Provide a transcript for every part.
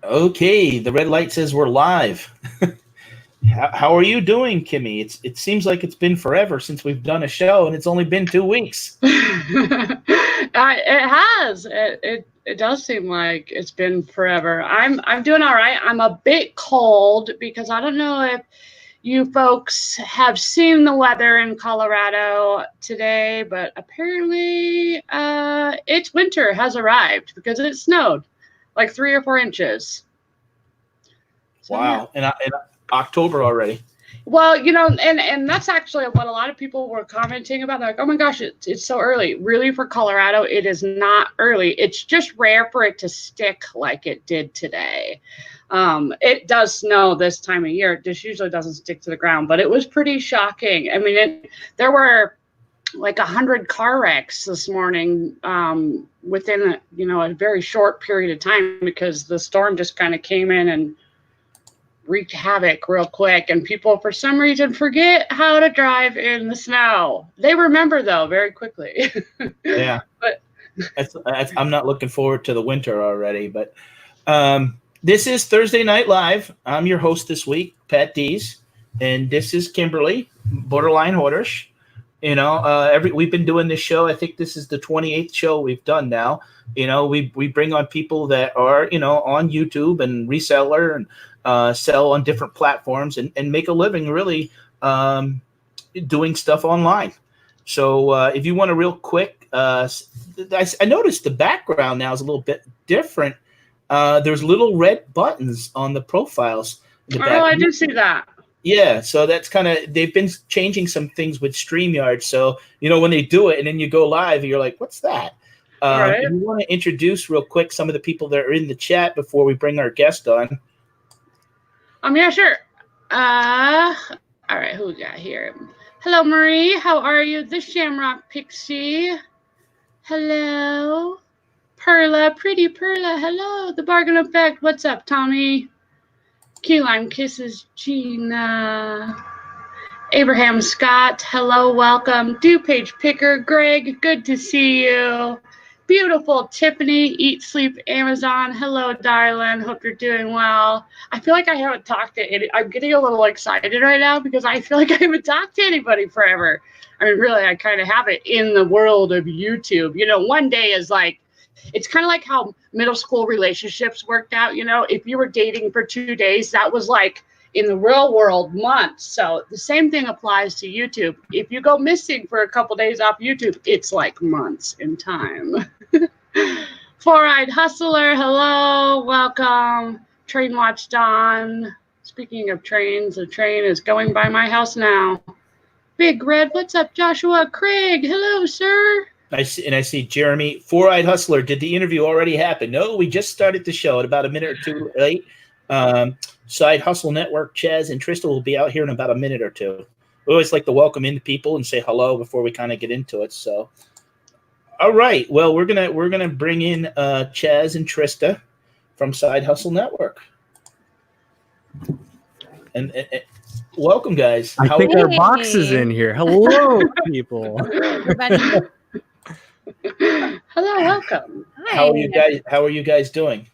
Okay, the red light says we're live. How are you doing, Kimmy? It seems like it's been forever since we've done a show, and it's only been 2 weeks. It has. It does seem like it's been forever. I'm doing all right. I'm a bit cold because I don't know if you folks have seen the weather in Colorado today, but apparently it's winter has arrived because it snowed like 3 or 4 inches. So, wow, yeah. And October already. Well, and that's actually what a lot of people were commenting about. They're like, oh my gosh, it's so early. Really, for Colorado, it is not early. It's just rare for it to stick like it did today. It does snow this time of year. It just usually doesn't stick to the ground, but it was pretty shocking. I mean, there were like 100 car wrecks this morning within a very short period of time because the storm just kind of came in and wreaked havoc real quick, and people for some reason forget how to drive in the snow. They remember though very quickly. Yeah, but I'm not looking forward to the winter already. But this is Thursday Night Live. I'm your host this week, Patdees, and this is Kimberly, Borderline Hoarderish. We've been doing this show. I think this is the 28th show we've done now. We bring on people that are on YouTube and reseller and sell on different platforms and make a living really doing stuff online. So if you want a real quick, I noticed the background now is a little bit different. There's little red buttons on the profiles. I do see that. Yeah, so that's they've been changing some things with StreamYard. So, when they do it and then you go live, you're like, what's that? Right. If you want to introduce real quick some of the people that are in the chat before we bring our guest on. Yeah, sure. All right, who we got here? Hello, Marie. How are you? The Shamrock Pixie. Hello. Perla, pretty Perla. Hello. The Bargain Effect. What's up, Tommy? Key Lime Kisses, Gina. Abraham Scott. Hello, welcome. DuPage Picker. Greg, good to see you. Beautiful Tiffany, Eat Sleep Amazon. Hello, darling. Hope you're doing well. I feel like I haven't talked to any. I'm getting a little excited right now because I feel like I haven't talked to anybody forever. I mean, really, I kind of have it in the world of YouTube. One day is like, it's kind of like how middle school relationships worked out. If you were dating for 2 days, that was like in the real world months. So the same thing applies to YouTube. If you go missing for a couple days off YouTube, it's like months in time. Four-eyed hustler, hello, welcome. Train watch Dawn. Speaking of trains, the train is going by my house now. Big Red, what's up, Joshua? Craig, hello, sir. I see Jeremy, Four-eyed hustler. Did the interview already happen? No, we just started the show at about a minute or two late. Side Hustle Network, Chaz and Trista will be out here in about a minute or two. We always like to welcome in the people and say hello before we kind of get into it. So, all right. Well, we're gonna bring in Chaz and Trista from Side Hustle Network. And welcome, guys. I think our box is in here. Hello, people. Hello, welcome. Hi. How are you guys doing?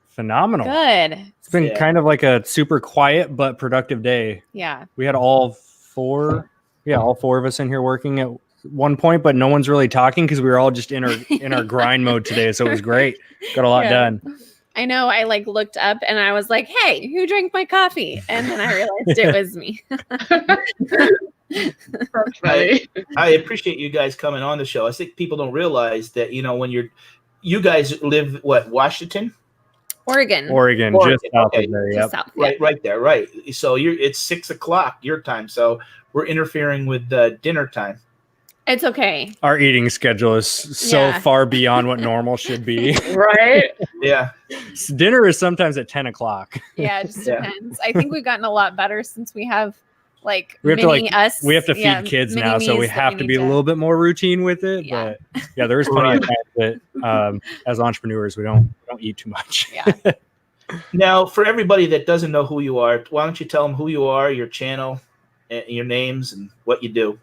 Phenomenal. Good. It's been kind of like a super quiet but productive day. Yeah. We had all four of us in here working at one point, but no one's really talking because we were all just in our grind mode today. So it was great. Got a lot done. I know. I looked up and I was like, "Hey, who drank my coffee?" And then I realized it was me. I appreciate you guys coming on the show. I think people don't realize that when you guys live Washington. Oregon, just south of there. Yep. South, right there, right. So it's 6 o'clock your time, so we're interfering with dinner time. It's okay. Our eating schedule is so far beyond what normal should be. Right? Yeah. Dinner is sometimes at 10 o'clock. Yeah, it just depends. I think we've gotten a lot better since we have we have to feed kids now, so we have to be a little bit more routine with it. Yeah. But there is plenty of times that as entrepreneurs we don't eat too much. Yeah. Now, for everybody that doesn't know who you are, why don't you tell them who you are, your channel, your names, and what you do?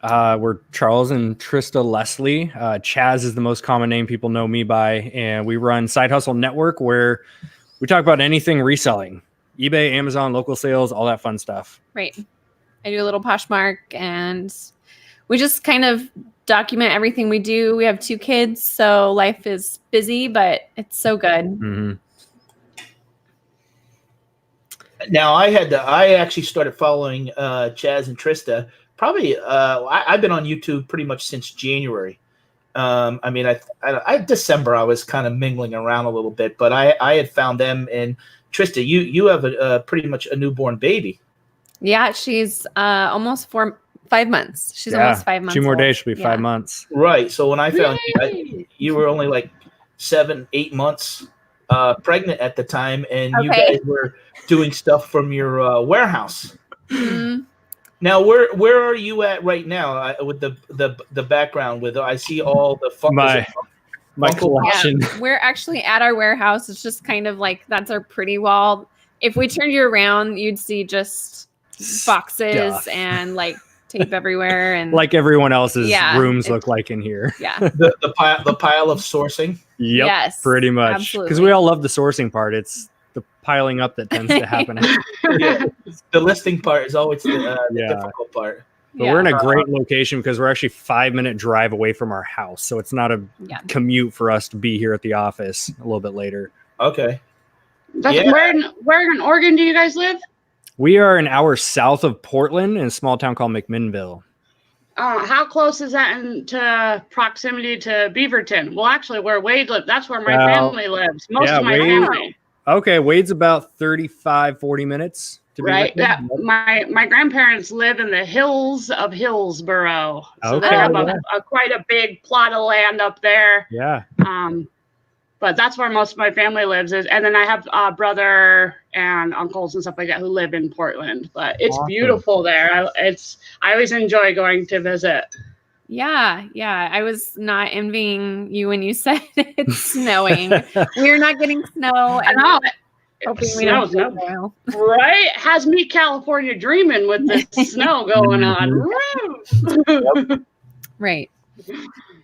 We're Charles and Trista Leslie. Chaz is the most common name people know me by, and we run Side Hustle Network, where we talk about anything reselling, eBay, Amazon, local sales, all that fun stuff. Right. I do a little Poshmark, and we just kind of document everything we do. We have 2 kids, so life is busy, but it's so good. Mm-hmm. Now I actually started following Chaz and Trista. Probably I've been on YouTube pretty much since January. I mean, I December I was kind of mingling around a little bit, but I had found them. And Trista, you have a pretty much a newborn baby. Yeah, she's almost 5 months. She's almost 5 months. 2 more old. days, she'll be 5 months. Right. So when I found you were only like 7-8 months pregnant at the time, and you guys were doing stuff from your warehouse. Mm-hmm. Now, where are you at right now with the background? With I see all the my collection. Yeah, we're actually at our warehouse. It's just kind of like that's our pretty wall. If we turned you around, you'd see just boxes Stuff. And like tape everywhere, and like everyone else's rooms look like in here. Yeah, the pile of sourcing. Yep, yes, pretty much. Because we all love the sourcing part. It's the piling up that tends to happen. Yeah, the listing part is always the difficult part. But we're in a great location because we're actually 5-minute drive away from our house, so it's not a commute for us to be here at the office a little bit later. Okay. Where in Oregon do you guys live? We are an hour south of Portland in a small town called McMinnville. How close is that into proximity to Beaverton? Well, actually, where Wade lives, that's where my family lives. Most of my family. Okay, Wade's about 35-40 minutes. Right. Yeah. My grandparents live in the hills of Hillsboro. So they have quite a big plot of land up there. Yeah. But that's where most of my family lives. And then I have a brother and uncles and stuff like that who live in Portland. But it's beautiful there. I always enjoy going to visit. Yeah. I was not envying you when you said it's snowing. We're not getting snow. I know. Hoping we don't snow. Right? Has me California dreaming with this snow going on. Right.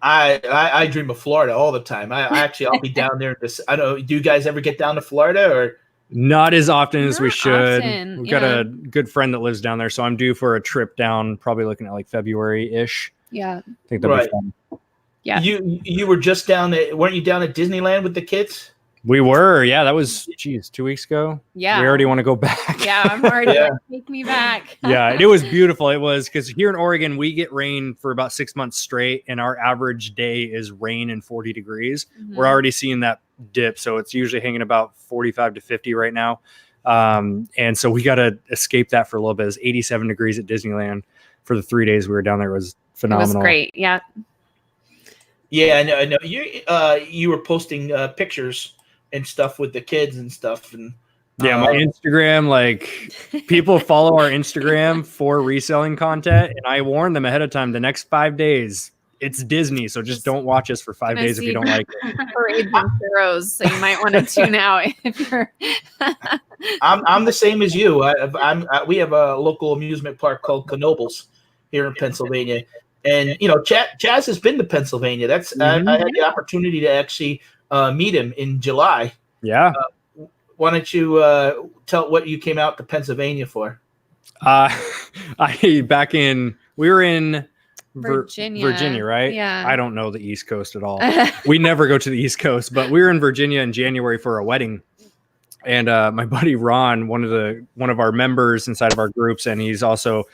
I dream of Florida all the time. I'll be down there. I don't know. Do you guys ever get down to Florida or? Not as often as we should. Often, We've got a good friend that lives down there, so I'm due for a trip down. Probably looking at like February-ish. Yeah. I think that'll be fun. Yeah. You were just down there. Weren't you down at Disneyland with the kids? We were. Yeah, that was 2 weeks ago. Yeah. We already want to go back. Yeah, I'm already like, take me back. Yeah, it was beautiful. It was because here in Oregon, we get rain for about 6 months straight, and our average day is rain and 40 degrees. Mm-hmm. We're already seeing that dip, so it's usually hanging about 45 to 50 right now. And so we got to escape that for a little bit. It's 87 degrees at Disneyland for the 3 days we were down there. It was phenomenal. It was great. Yeah. Yeah, I know. You were posting pictures and stuff with the kids and stuff. And yeah, my Instagram, like people follow our Instagram for reselling content. And I warn them ahead of time, the next 5 days, it's Disney. So just don't watch us for 5 days if you don't like it. Parades and heroes, so you might want to tune out if you're. I'm the same as you. We have a local amusement park called Knoebels here in Pennsylvania. And, Chaz has been to Pennsylvania. I had the opportunity to actually meet him in July. Yeah. Why don't you tell what you came out to Pennsylvania for? We were in Virginia, right? Yeah. I don't know the East Coast at all. We never go to the East Coast, but we were in Virginia in January for a wedding. And my buddy Ron, one of our members inside of our groups, and he's also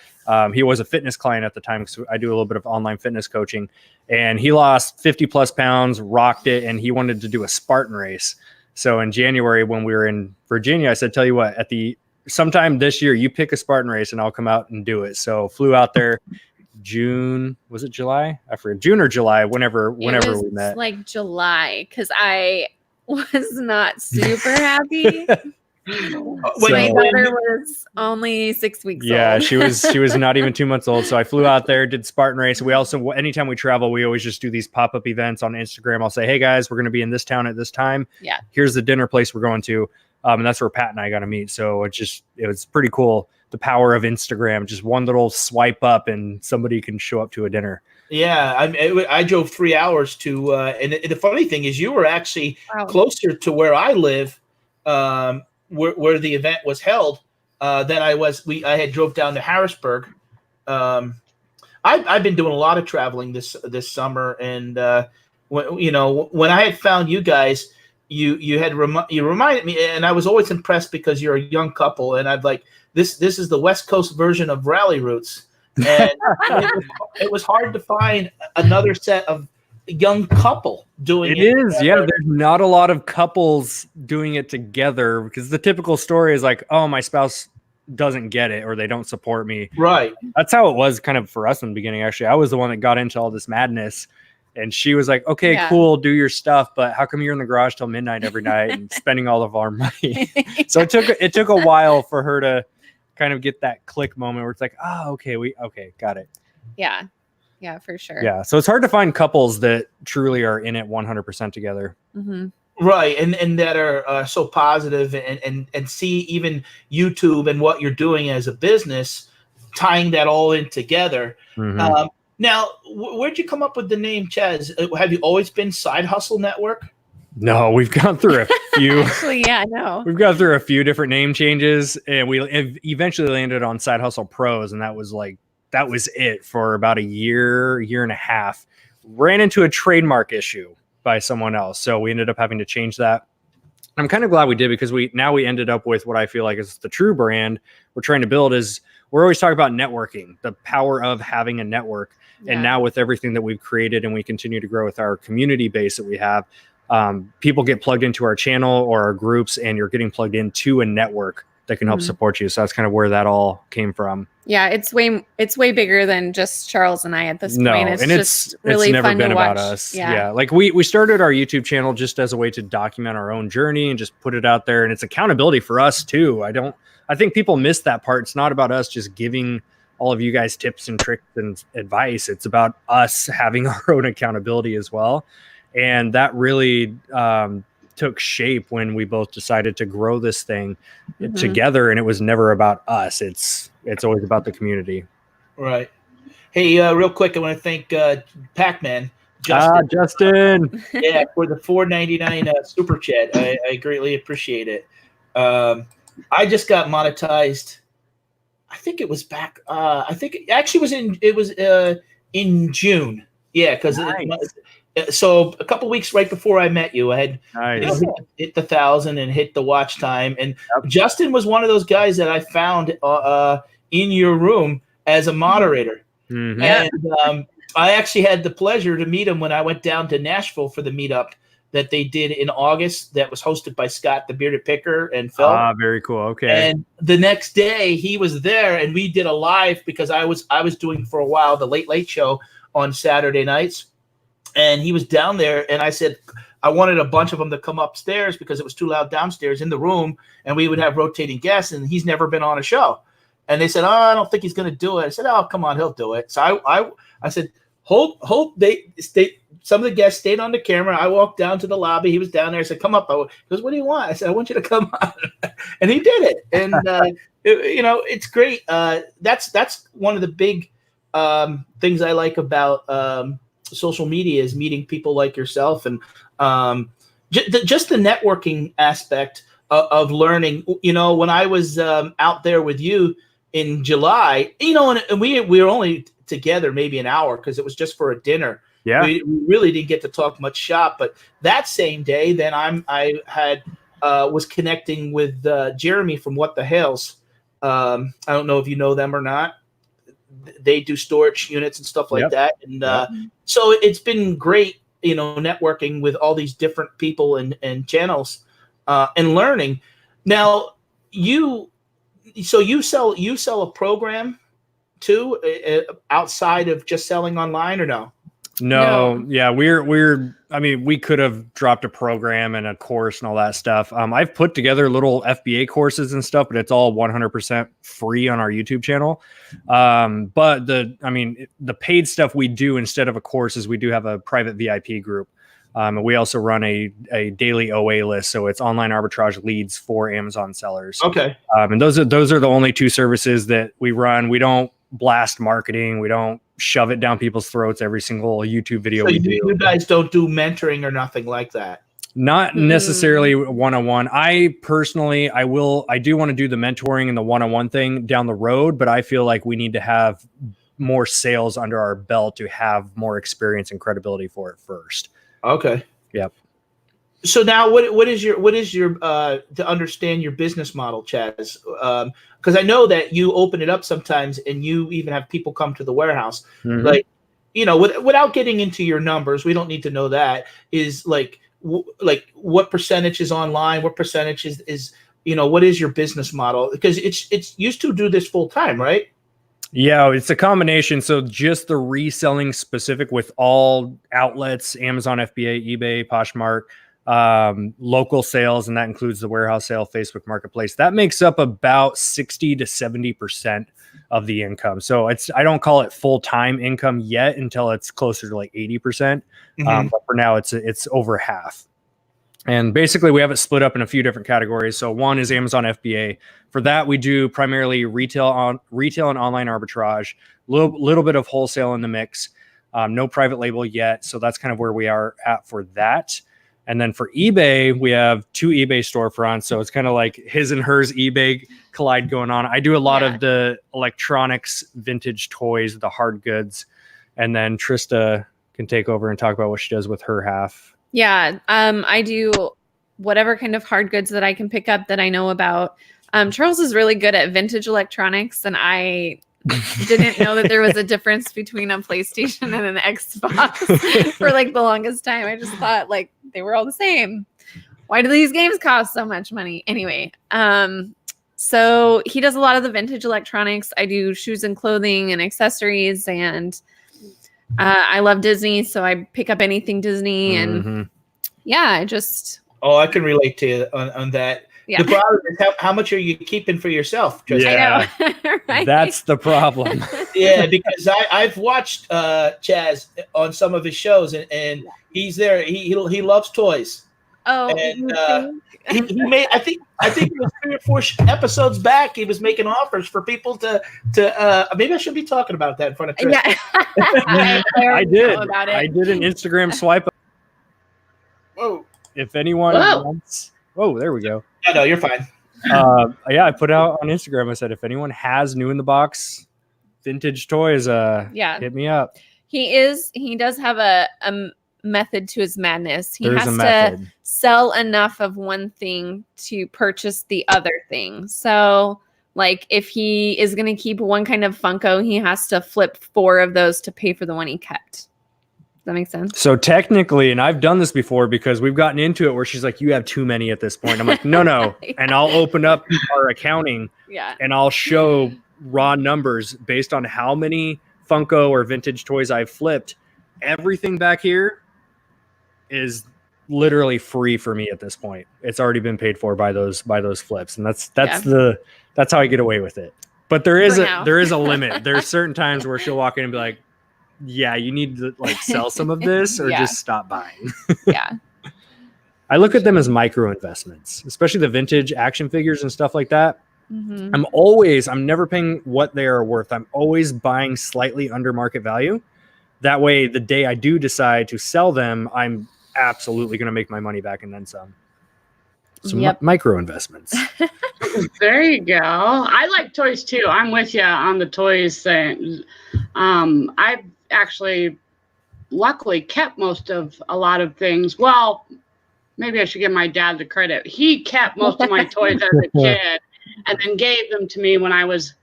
he was a fitness client at the time because I do a little bit of online fitness coaching, and he lost 50 plus pounds, rocked it, and he wanted to do a Spartan race. So in January when we were in Virginia, I said, "Tell you what, sometime this year, you pick a Spartan race, and I'll come out and do it." So flew out there. June, was it July? I forget, June or July, whenever we met. Like July, because I was not super happy. My daughter was only 6 weeks old. Yeah, she was not even 2 months old. So I flew out there, did Spartan race. We also, anytime we travel, we always just do these pop-up events on Instagram. I'll say, "Hey guys, we're going to be in this town at this time. Yeah. Here's the dinner place we're going to." And that's where Pat and I got to meet. So it was pretty cool. The power of Instagram, just one little swipe up and somebody can show up to a dinner. Yeah, I drove 3 hours to, and the funny thing is, you were actually closer to where I live where the event was held, then I had drove down to Harrisburg. I've been doing a lot of traveling this summer, and when I had found you guys, you reminded me, and I was always impressed because you're a young couple, and I'd like this is the West Coast version of Rally Roots, and it was hard to find another set of young couple doing it. It is, yeah. There's not a lot of couples doing it together, because the typical story is like, oh, my spouse doesn't get it or they don't support me. Right. That's how it was kind of for us in the beginning. Actually, I was the one that got into all this madness, and she was like, okay, cool, do your stuff, but how come you're in the garage till midnight every night and spending all of our money? So it took a while for her to kind of get that click moment where it's like, oh, okay, got it. Yeah, for sure. Yeah, so it's hard to find couples that truly are in it 100% together. Mm-hmm. Right, and that are so positive and see even YouTube and what you're doing as a business, tying that all in together. Mm-hmm. Now, where'd you come up with the name Chaz? Have you always been Side Hustle Network? No, we've gone through a few. Actually, yeah, no. We've gone through a few different name changes, and we eventually landed on Side Hustle Pros, and that was it for about a year and a half. Ran into a trademark issue by someone else, so we ended up having to change that. I'm kind of glad we did, because we ended up with what I feel like is the true brand we're trying to build. Is we're always talking about networking, the power of having a network. Yeah. And now with everything that we've created and we continue to grow with our community base that we have, people get plugged into our channel or our groups, and you're getting plugged into a network that can help support you. So that's kind of where that all came from. Yeah, it's way bigger than just Charles and I at this point. It's really never fun been to about watch. Us. Yeah. Like we started our YouTube channel just as a way to document our own journey and just put it out there. And it's accountability for us too. I think people miss that part. It's not about us just giving all of you guys tips and tricks and advice. It's about us having our own accountability as well. And that really took shape when we both decided to grow this thing together. And it was never about us. It's always about the community. Right. Hey, real quick, I want to thank Pac-Man. Justin. Yeah, for the $4.99 super chat. I greatly appreciate it. I just got monetized. I think it was back. I think it actually was in June. Yeah, because so a couple weeks right before I met you, I had hit the 1,000 and hit the watch time. And Justin was one of those guys that I found in your room as a moderator. Mm-hmm. And I actually had the pleasure to meet him when I went down to Nashville for the meetup that they did in August that was hosted by Scott the Bearded Picker and Phil. Very cool. Okay. And the next day he was there, and we did a live, because I was doing for a while the Late Late Show on Saturday nights. And he was down there, and I said I wanted a bunch of them to come upstairs because it was too loud downstairs in the room, and we would have rotating guests, and he's never been on a show. And they said, oh, I don't think he's going to do it. I said, oh, come on, he'll do it. So I said, hope they stay. Some of the guests stayed on the camera. I walked down to the lobby. He was down there. I said, come up. He goes, what do you want? I said, I want you to come on. And he did it. And, it's great. That's one of the big things I like about social media is meeting people like yourself, and just the networking aspect of learning. When I was out there with you in July, and we were only together maybe an hour because it was just for a dinner. Yeah, we really didn't get to talk much shop. But that same day, then I was connecting with Jeremy from What the Hells. I don't know if you know them or not. They do storage units and stuff like that. And so it's been great, networking with all these different people and channels and learning. Now, you sell a program too outside of just selling online, or no? No. Yeah, we could have dropped a program and a course and all that stuff. I've put together little FBA courses and stuff, but it's all 100% free on our YouTube channel. But the paid stuff we do instead of a course is we do have a private VIP group. And we also run a daily OA list. So it's online arbitrage leads for Amazon sellers. Okay. And those are the only two services that we run. We don't blast marketing. We don't shove it down people's throats every single YouTube video we do. You guys don't do mentoring or nothing like that? Not necessarily one-on-one. I do want to do the mentoring and the one-on-one thing down the road, but I feel like we need to have more sales under our belt to have more experience and credibility for it first. Okay. Yep. So now what is your to understand your business model, Chaz? Because I know that you open it up sometimes and you even have people come to the warehouse. Mm-hmm. Like, without getting into your numbers, we don't need to know that, is like what percentage is online, what percentage is what is your business model? Because it's used to do this full time, right? Yeah, it's a combination. So just the reselling specific with all outlets, Amazon, FBA, eBay, Poshmark, local sales, and that includes the warehouse sale, Facebook Marketplace. That makes up about 60 to 70% of the income. So I don't call it full-time income yet until it's closer to like 80%. But for now, it's over half. And basically, we have it split up in a few different categories. So one is Amazon FBA. For that, we do primarily retail and online arbitrage, little bit of wholesale in the mix. No private label yet. So that's kind of where we are at for that. And then for eBay, we have 2 eBay storefronts. So it's kind of like his and hers eBay collide going on. I do a lot of the electronics, vintage toys, the hard goods. And then Trista can take over and talk about what she does with her half. Yeah. I do whatever kind of hard goods that I can pick up that I know about. Charles is really good at vintage electronics, and I didn't know that there was a difference between a PlayStation and an Xbox for like the longest time. I just thought like they were all the same. Why do these games cost so much money? Anyway, so he does a lot of the vintage electronics. I do shoes and clothing and accessories, and I love Disney, so I pick up anything Disney, and I just. Oh, I can relate to you on that. Yeah. The problem is how much are you keeping for yourself? Yeah, I know. Right? That's the problem. Yeah, because I've watched Chaz on some of his shows, and he's there. He loves toys. Oh, and he made. I think it was 3 or 4 episodes back. He was making offers for people to. Maybe I should be talking about that in front of Trista. Yeah, I did. I did an Instagram swipe. Whoa! If anyone wants. Whoa, there we go. No, you're fine. I put out on Instagram. I said, if anyone has new in the box vintage toys, hit me up. He does have a method to his madness. He has to sell enough of one thing to purchase the other thing. So like if he is going to keep one kind of Funko, he has to flip 4 of those to pay for the one he kept. That makes sense. So technically, and I've done this before because we've gotten into it where she's like, you have too many at this point. I'm like, no. Yeah. And I'll open up our accounting and I'll show raw numbers based on how many Funko or vintage toys I've flipped. Everything back here is literally free for me at this point. It's already been paid for by those flips. And that's how I get away with it. But there is a limit. There's certain times where she'll walk in and be like, yeah, you need to like sell some of this or just stop buying. Yeah. I look at them as micro investments, especially the vintage action figures and stuff like that. Mm-hmm. I'm never paying what they are worth. I'm always buying slightly under market value. That way, the day I do decide to sell them, I'm absolutely going to make my money back and then some. So micro investments. There you go. I like toys too. I'm with you on the toys thing. I've actually luckily kept a lot of things. Well, maybe I should give my dad the credit. He kept most of my toys as a kid and then gave them to me when I was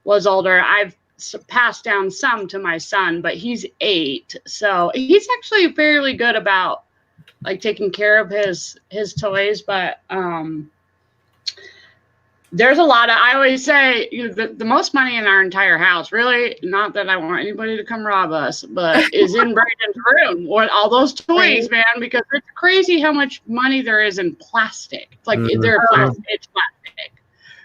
older. I've passed down some to my son, but he's 8. So he's actually fairly good about like taking care of his toys. But there's a lot of, I always say, the most money in our entire house, really, not that I want anybody to come rob us, but is in Brandon's room with all those toys, man, because it's crazy how much money there is in plastic. It's like, it's plastic,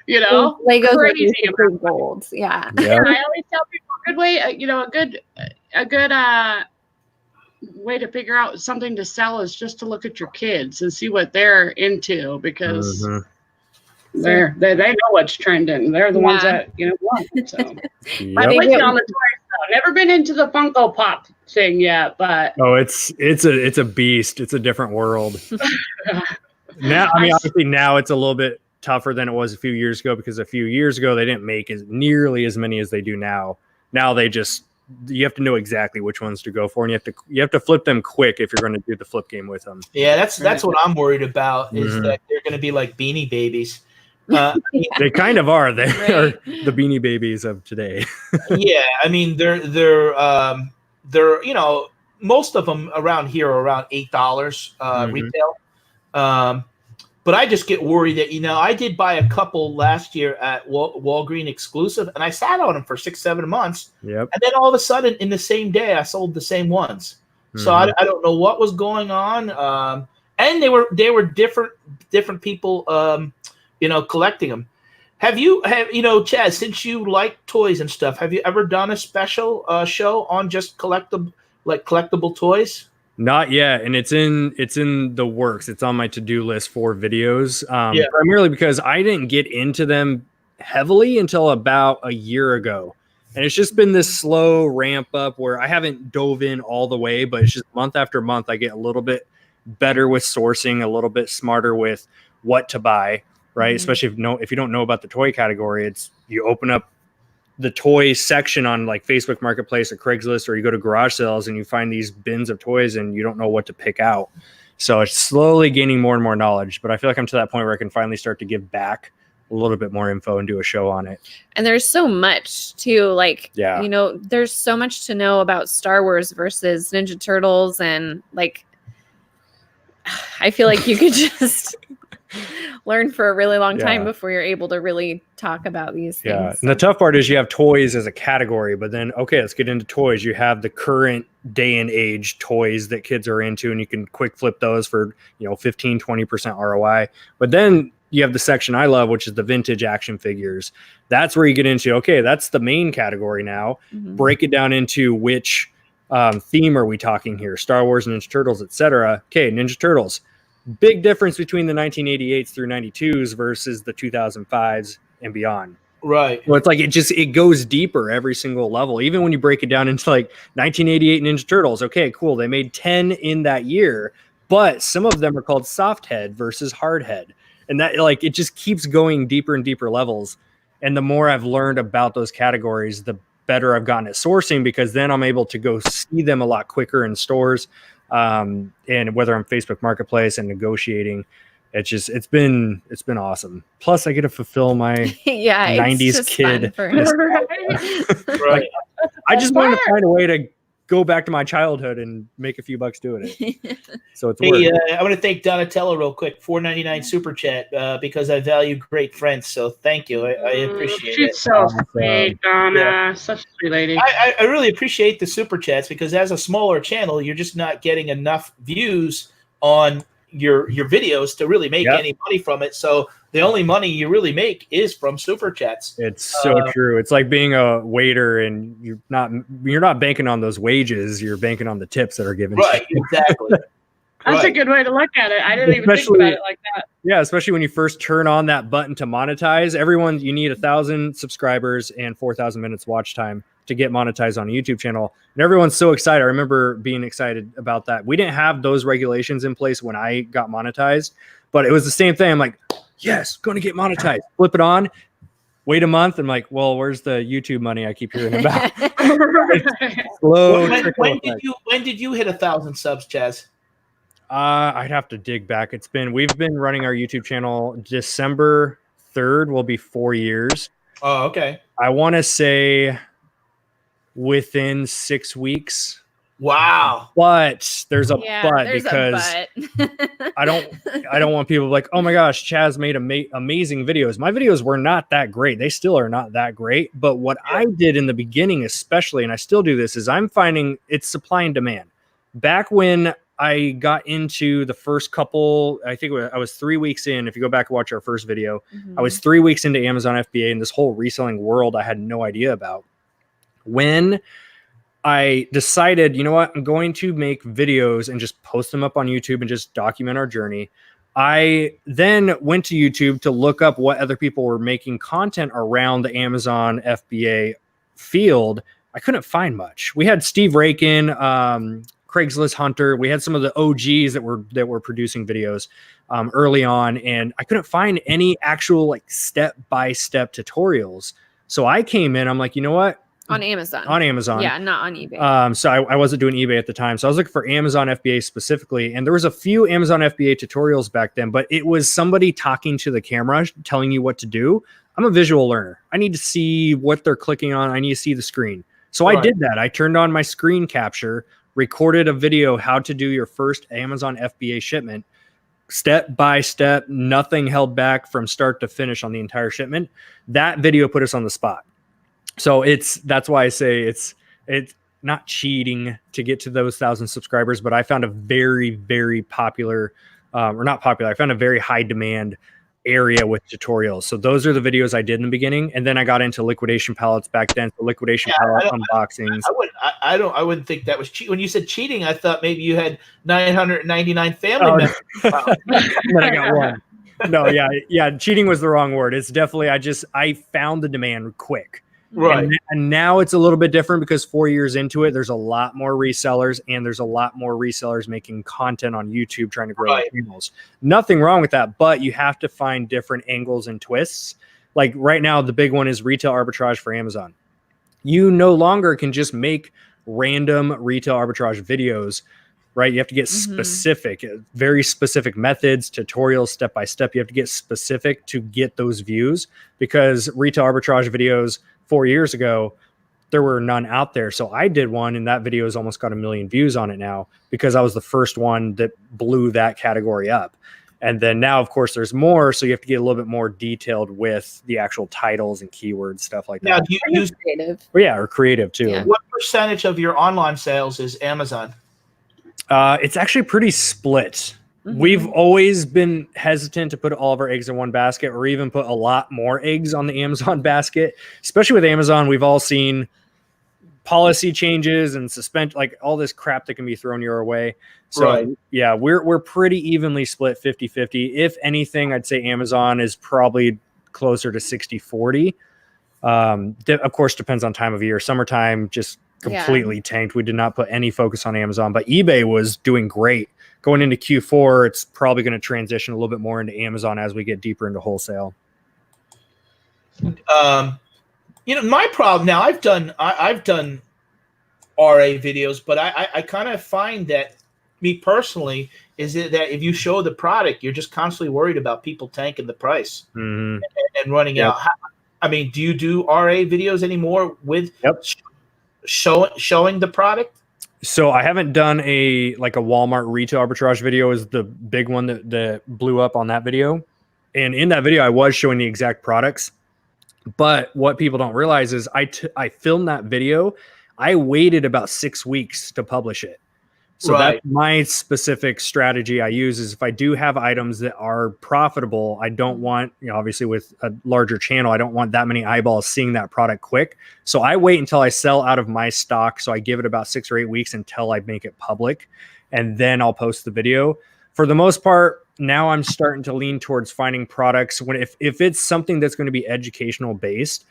Legos crazy are gold. Yeah. I always tell people a good way, a good way to figure out something to sell is just to look at your kids and see what they're into, because They know what's trending. They're the ones that want it. So I'm with you on the toys though. Never been into the Funko Pop thing yet, but it's a beast. It's a different world. Now, I mean, obviously now it's a little bit tougher than it was a few years ago, because a few years ago they didn't make nearly as many as they do now. Now you have to know exactly which ones to go for, and you have to flip them quick if you're going to do the flip game with them. Yeah, that's what I'm worried about, is that they're going to be like Beanie Babies. They kind of are. They are the Beanie Babies of today. Yeah, I mean they're most of them around here are around $8 retail. But I just get worried that I did buy a couple last year at Walgreens exclusive, and I sat on them for 6-7 months. Yep. And then all of a sudden, in the same day, I sold the same ones. So I don't know what was going on. And they were different people, collecting them. Have Chaz, since you like toys and stuff, have you ever done a special show on just collectible toys? Not yet, and it's in the works. It's on my to-do list for videos, primarily because I didn't get into them heavily until about a year ago, and it's just been this slow ramp up where I haven't dove in all the way, but it's just month after month I get a little bit better with sourcing, a little bit smarter with what to buy, right? Especially if you don't know about the toy category, it's you open up the toy section on like Facebook Marketplace or Craigslist, or you go to garage sales and you find these bins of toys and you don't know what to pick out. So it's slowly gaining more and more knowledge, but I feel like I'm to that point where I can finally start to give back a little bit more info and do a show on it. And there's so much too, there's so much to know about Star Wars versus Ninja Turtles, and I feel like you could just learn for a really long time before you're able to really talk about these things. Yeah, and the tough part is you have toys as a category, but then, let's get into toys. You have the current day and age toys that kids are into, and you can quick flip those for, 15, 20% ROI. But then you have the section I love, which is the vintage action figures. That's where you get into, that's the main category now. Break it down into which theme are we talking here? Star Wars, Ninja Turtles, etc. Okay, Ninja Turtles. Big difference between the 1988s through 92s versus the 2005s and beyond. Right. Well, it's like it goes deeper every single level. Even when you break it down into 1988 Ninja Turtles, okay, cool. They made 10 in that year, but some of them are called soft head versus hard head. And that it just keeps going deeper and deeper levels. And the more I've learned about those categories, the better I've gotten at sourcing, because then I'm able to go see them a lot quicker in stores. And whether I'm Facebook Marketplace and negotiating, it's been awesome. Plus I get to fulfill my 90s kid. Right. I just wanted to find a way to go back to my childhood and make a few bucks doing it. So it's I want to thank Donatello real quick, $4.99 super chat, because I value great friends. So thank you. I appreciate it. She's so sweet, Donna. Such a sweet lady. I really appreciate the super chats, because as a smaller channel, you're just not getting enough views on your videos to really make any money from it. So the only money you really make is from super chats. It's so true. It's like being a waiter, and you're not banking on those wages. You're banking on the tips that are given. Right. Exactly. That's a good way to look at it. I didn't even think about it like that. Yeah, especially when you first turn on that button to monetize. You need 1,000 subscribers and 4,000 minutes watch time to get monetized on a YouTube channel. And everyone's so excited. I remember being excited about that. We didn't have those regulations in place when I got monetized, but it was the same thing. I'm like, yes, going to get monetized. Flip it on. Wait a month. I'm like, well, where's the YouTube money I keep hearing about? Slow. When did you hit 1,000 subs, Chaz? I'd have to dig back. We've been running our YouTube channel. December 3rd will be 4 years. Oh, okay. I want to say within 6 weeks. Wow. But there's a but, because I don't want people like, oh my gosh, Chaz made amazing videos. My videos were not that great. They still are not that great. But what I did in the beginning, especially, and I still do this, is I'm finding it's supply and demand. Back when I got into the first couple, I think I was 3 weeks in. If you go back and watch our first video, I was 3 weeks into Amazon FBA and this whole reselling world I had no idea about. When I decided, you know what, I'm going to make videos and just post them up on YouTube and just document our journey. I then went to YouTube to look up what other people were making content around the Amazon FBA field. I couldn't find much. We had Steve Rakin, Craigslist Hunter. We had some of the OGs that were producing videos early on, and I couldn't find any actual like step-by-step tutorials. So I came in, I'm like, you know what? On Amazon. Yeah, not on eBay. So I wasn't doing eBay at the time. So I was looking for Amazon FBA specifically. And there was a few Amazon FBA tutorials back then, but it was somebody talking to the camera, telling you what to do. I'm a visual learner. I need to see what they're clicking on. I need to see the screen. So I did that. I turned on my screen capture, recorded a video, how to do your first Amazon FBA shipment, step by step, nothing held back from start to finish on the entire shipment. That video put us on the spot. So that's why I say it's not cheating to get to those 1,000 subscribers, but I found a very, very popular, or not popular. I found a very high demand area with tutorials. So those are the videos I did in the beginning. And then I got into liquidation pallets back then. So liquidation pallet unboxings. I wouldn't think that was cheating. When you said cheating, I thought maybe you had 999 family members. Then I got one. No, yeah. Cheating was the wrong word. It's definitely, I found the demand quick. Right. And now it's a little bit different because 4 years into it, there's a lot more resellers and there's a lot more resellers making content on YouTube trying to grow their channels. Nothing wrong with that, but you have to find different angles and twists. Like right now, the big one is retail arbitrage for Amazon. You no longer can just make random retail arbitrage videos, right? You have to get specific, very specific methods, tutorials, step by step. You have to get specific to get those views because retail arbitrage videos 4 years ago, there were none out there. So I did one and that video has almost got 1 million views on it now because I was the first one that blew that category up. And then now, of course, there's more. So you have to get a little bit more detailed with the actual titles and keywords, stuff like that. Now, do you use creative? Or creative too. Yeah. What percentage of your online sales is Amazon? It's actually pretty split. We've always been hesitant to put all of our eggs in one basket or even put a lot more eggs on the Amazon basket, especially with Amazon. We've all seen policy changes and like all this crap that can be thrown your way. So yeah, we're pretty evenly split 50-50. If anything, I'd say Amazon is probably closer to 60-40. Of course, depends on time of year. Summertime just completely tanked. We did not put any focus on Amazon, but eBay was doing great. Going into Q4, it's probably going to transition a little bit more into Amazon as we get deeper into wholesale. My problem now, I've done RA videos, but I kind of find that me personally is that if you show the product, you're just constantly worried about people tanking the price and running out. I mean, do you do RA videos anymore with showing the product? So I haven't done a Walmart retail arbitrage video is the big one that blew up on that video. And in that video, I was showing the exact products. But what people don't realize is I filmed that video. I waited about 6 weeks to publish it. So that's my specific strategy I use is if I do have items that are profitable, I don't want, obviously with a larger channel, I don't want that many eyeballs seeing that product quick. So I wait until I sell out of my stock. So I give it about 6 or 8 weeks until I make it public and then I'll post the video. For the most part, now I'm starting to lean towards finding products when if it's something that's going to be educational based,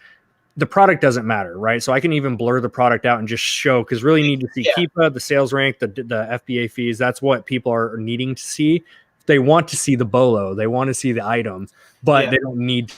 the product doesn't matter, right? So I can even blur the product out and just show because really need to see Keepa, the sales rank, the FBA fees. That's what people are needing to see. They want to see the BOLO, they want to see the item, but they don't need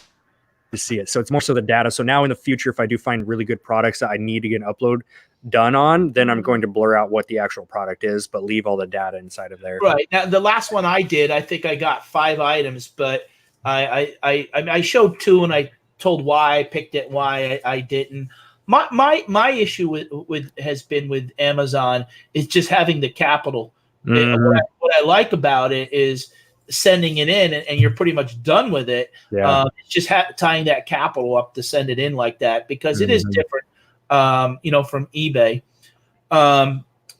to see it. So it's more so the data. So now in the future, if I do find really good products that I need to get an upload done on, then I'm going to blur out what the actual product is, but leave all the data inside of there. Right. Now, the last one I did, I think I got 5 items, but I showed 2 and I told why I picked it, why I didn't. My issue with has been with Amazon is just having the capital. What I like about it is sending it in and you're pretty much done with it. It's just tying that capital up to send it in like that because it is different, from eBay.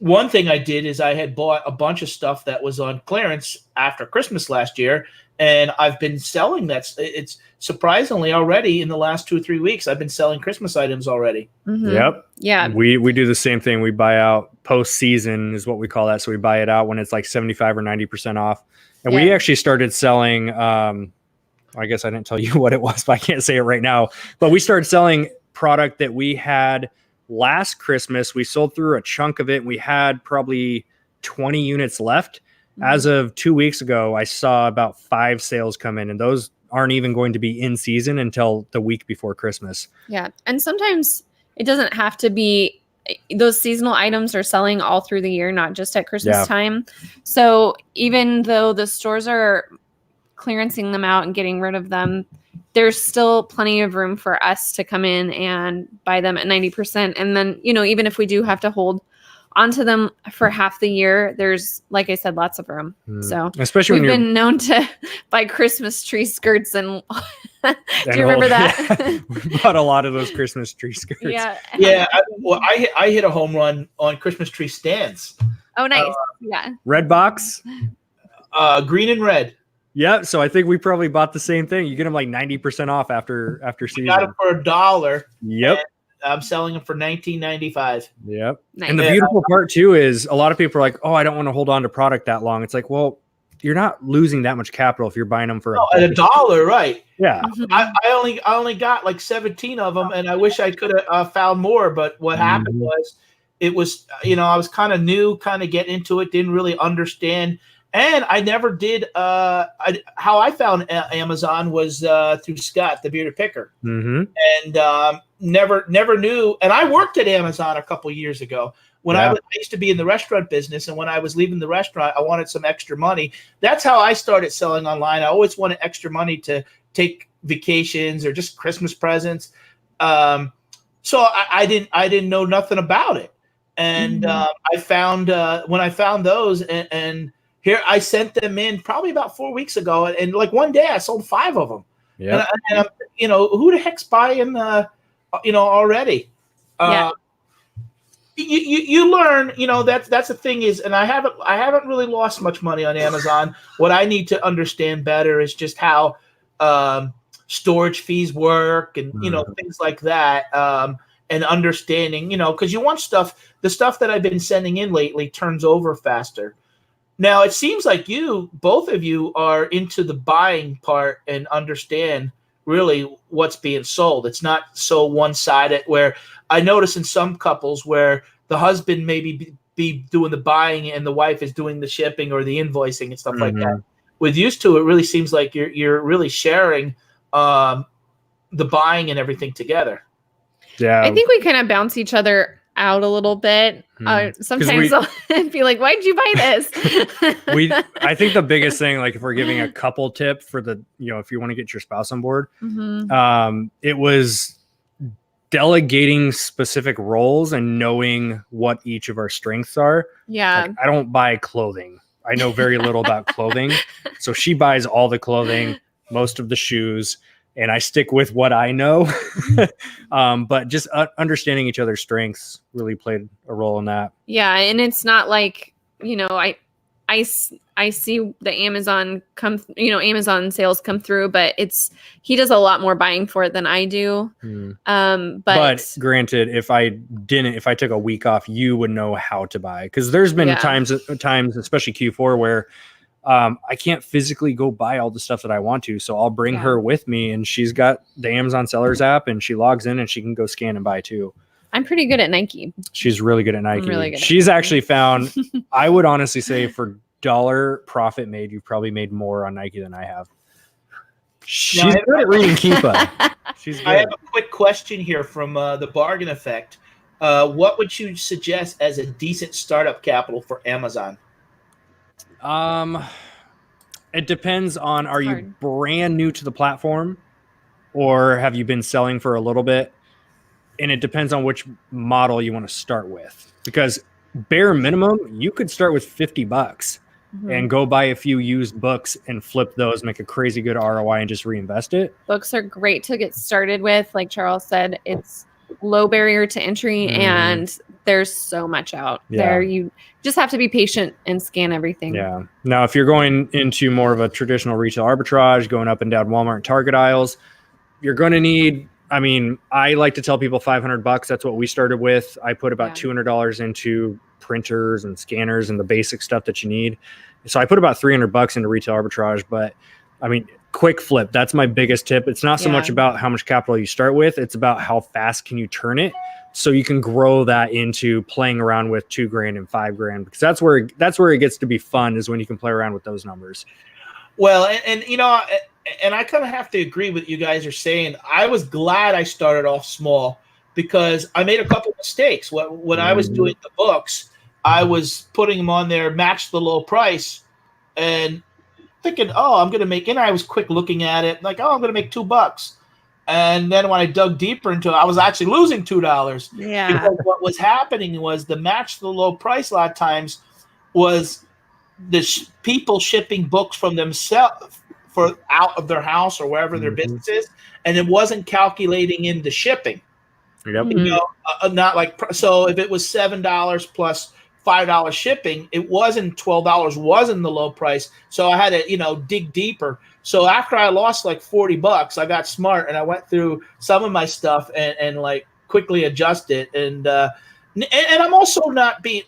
One thing I did is I had bought a bunch of stuff that was on clearance after Christmas last year, and I've been selling that. It's surprisingly already in the last 2 or 3 weeks, I've been selling Christmas items already. Yep. Yeah. We do the same thing. We buy out post season is what we call that. So we buy it out when it's like 75 or 90% off. And we actually started selling, I guess I didn't tell you what it was, but I can't say it right now. But we started selling product that we had last Christmas. We sold through a chunk of it. We had probably 20 units left. As of 2 weeks ago, I saw about 5 sales come in, and those aren't even going to be in season until the week before Christmas. Yeah. And sometimes it doesn't have to be, those seasonal items are selling all through the year, not just at Christmas time. So even though the stores are clearancing them out and getting rid of them, there's still plenty of room for us to come in and buy them at 90%. And then, even if we do have to hold onto them for half the year, there's, like I said, lots of room. So especially we've been known to buy Christmas tree skirts, and do you remember that? We bought a lot of those Christmas tree skirts. Yeah. I hit a home run on Christmas tree stands. Oh, nice. Yeah. Red box, green and red. Yeah, so I think we probably bought the same thing. You get them like 90% off after season. Got them for $1. Yep. I'm selling them for $19.95. Yep. Nice. And the beautiful part too is a lot of people are like, "Oh, I don't want to hold on to product that long." It's like, well, you're not losing that much capital if you're buying them for at $1, right? Yeah. I only got like 17 of them, and I wish I could have found more. But what happened was, it was I was kind of new, kind of getting into it, didn't really understand. And I never did. How I found Amazon was through Scott, the bearded picker, and never knew. And I worked at Amazon a couple years ago when I used to be in the restaurant business. And when I was leaving the restaurant, I wanted some extra money. That's how I started selling online. I always wanted extra money to take vacations or just Christmas presents. So I didn't know nothing about it, and I found when I found those and here, I sent them in probably about 4 weeks ago, and like one day I sold 5 of them. Yeah, and who the heck's buying? Already. You learn. That's the thing is, and I haven't really lost much money on Amazon. What I need to understand better is just how storage fees work, and things like that, and understanding. Because you want the stuff that I've been sending in lately turns over faster. Now, it seems like both of you are into the buying part and understand really what's being sold. It's not so one-sided, where I notice in some couples where the husband maybe be doing the buying and the wife is doing the shipping or the invoicing and stuff like that. With you two, it really seems like you're really sharing the buying and everything together. Yeah, I think we kind of bounce each other out a little bit. Sometimes I'll be like, why'd you buy this? I think the biggest thing, like if we're giving a couple tip for the, if you want to get your spouse on board, it was delegating specific roles and knowing what each of our strengths are. Yeah. Like, I don't buy clothing. I know very little about clothing. So she buys all the clothing, most of the shoes, and I stick with what I know. But just understanding each other's strengths really played a role in that. Yeah. And it's not like, I see the Amazon sales come through, but he does a lot more buying for it than I do. But granted, if I took a week off, you would know how to buy. Cause there's been times, especially Q4, where I can't physically go buy all the stuff that I want to. So I'll bring her with me, and she's got the Amazon Sellers app, and she logs in and she can go scan and buy too. I'm pretty good at Nike. She's really good at Nike. Really good She's actually found, I would honestly say for dollar profit made, you've probably made more on Nike than I have. She's good at reading Keepa. She's good. I have a quick question here from the Bargain Effect. What would you suggest as a decent startup capital for Amazon? It depends on, are you brand new to the platform, or have you been selling for a little bit? And it depends on which model you want to start with, because bare minimum, you could start with $50 and go buy a few used books and flip those, make a crazy good ROI, and just reinvest it. Books are great to get started with. Like Charles said, it's low barrier to entry, and there's so much out there. You just have to be patient and scan everything. Yeah. Now, if you're going into more of a traditional retail arbitrage, going up and down Walmart and Target aisles, you're going to need, I like to tell people $500. That's what we started with. I put about $200 into printers and scanners and the basic stuff that you need. So I put about $300 into retail arbitrage, but I mean, quick flip. That's my biggest tip. It's not so much about how much capital you start with. It's about how fast can you turn it, so you can grow that into playing around with $2,000 and $5,000, because that's where it gets to be fun, is when you can play around with those numbers. Well, and you know, and I kind of have to agree with you guys are saying. I was glad I started off small, because I made a couple mistakes. When I was doing the books, I was putting them on there, match the low price, and thinking, oh, I'm going to make, and I was quick looking at it, like, oh, I'm going to make $2. And then when I dug deeper into it, I was actually losing $2. Yeah. Because what was happening was the match the low price a lot of times was the people shipping books from themselves for out of their house or wherever their business is, and it wasn't calculating in the shipping. Yep. You know, not like, so if it was $7 plus $5 shipping, it wasn't $12, wasn't the low price. So I had to, you know, dig deeper. So after I lost like $40, I got smart and I went through some of my stuff and like quickly adjusted. And I'm also not being,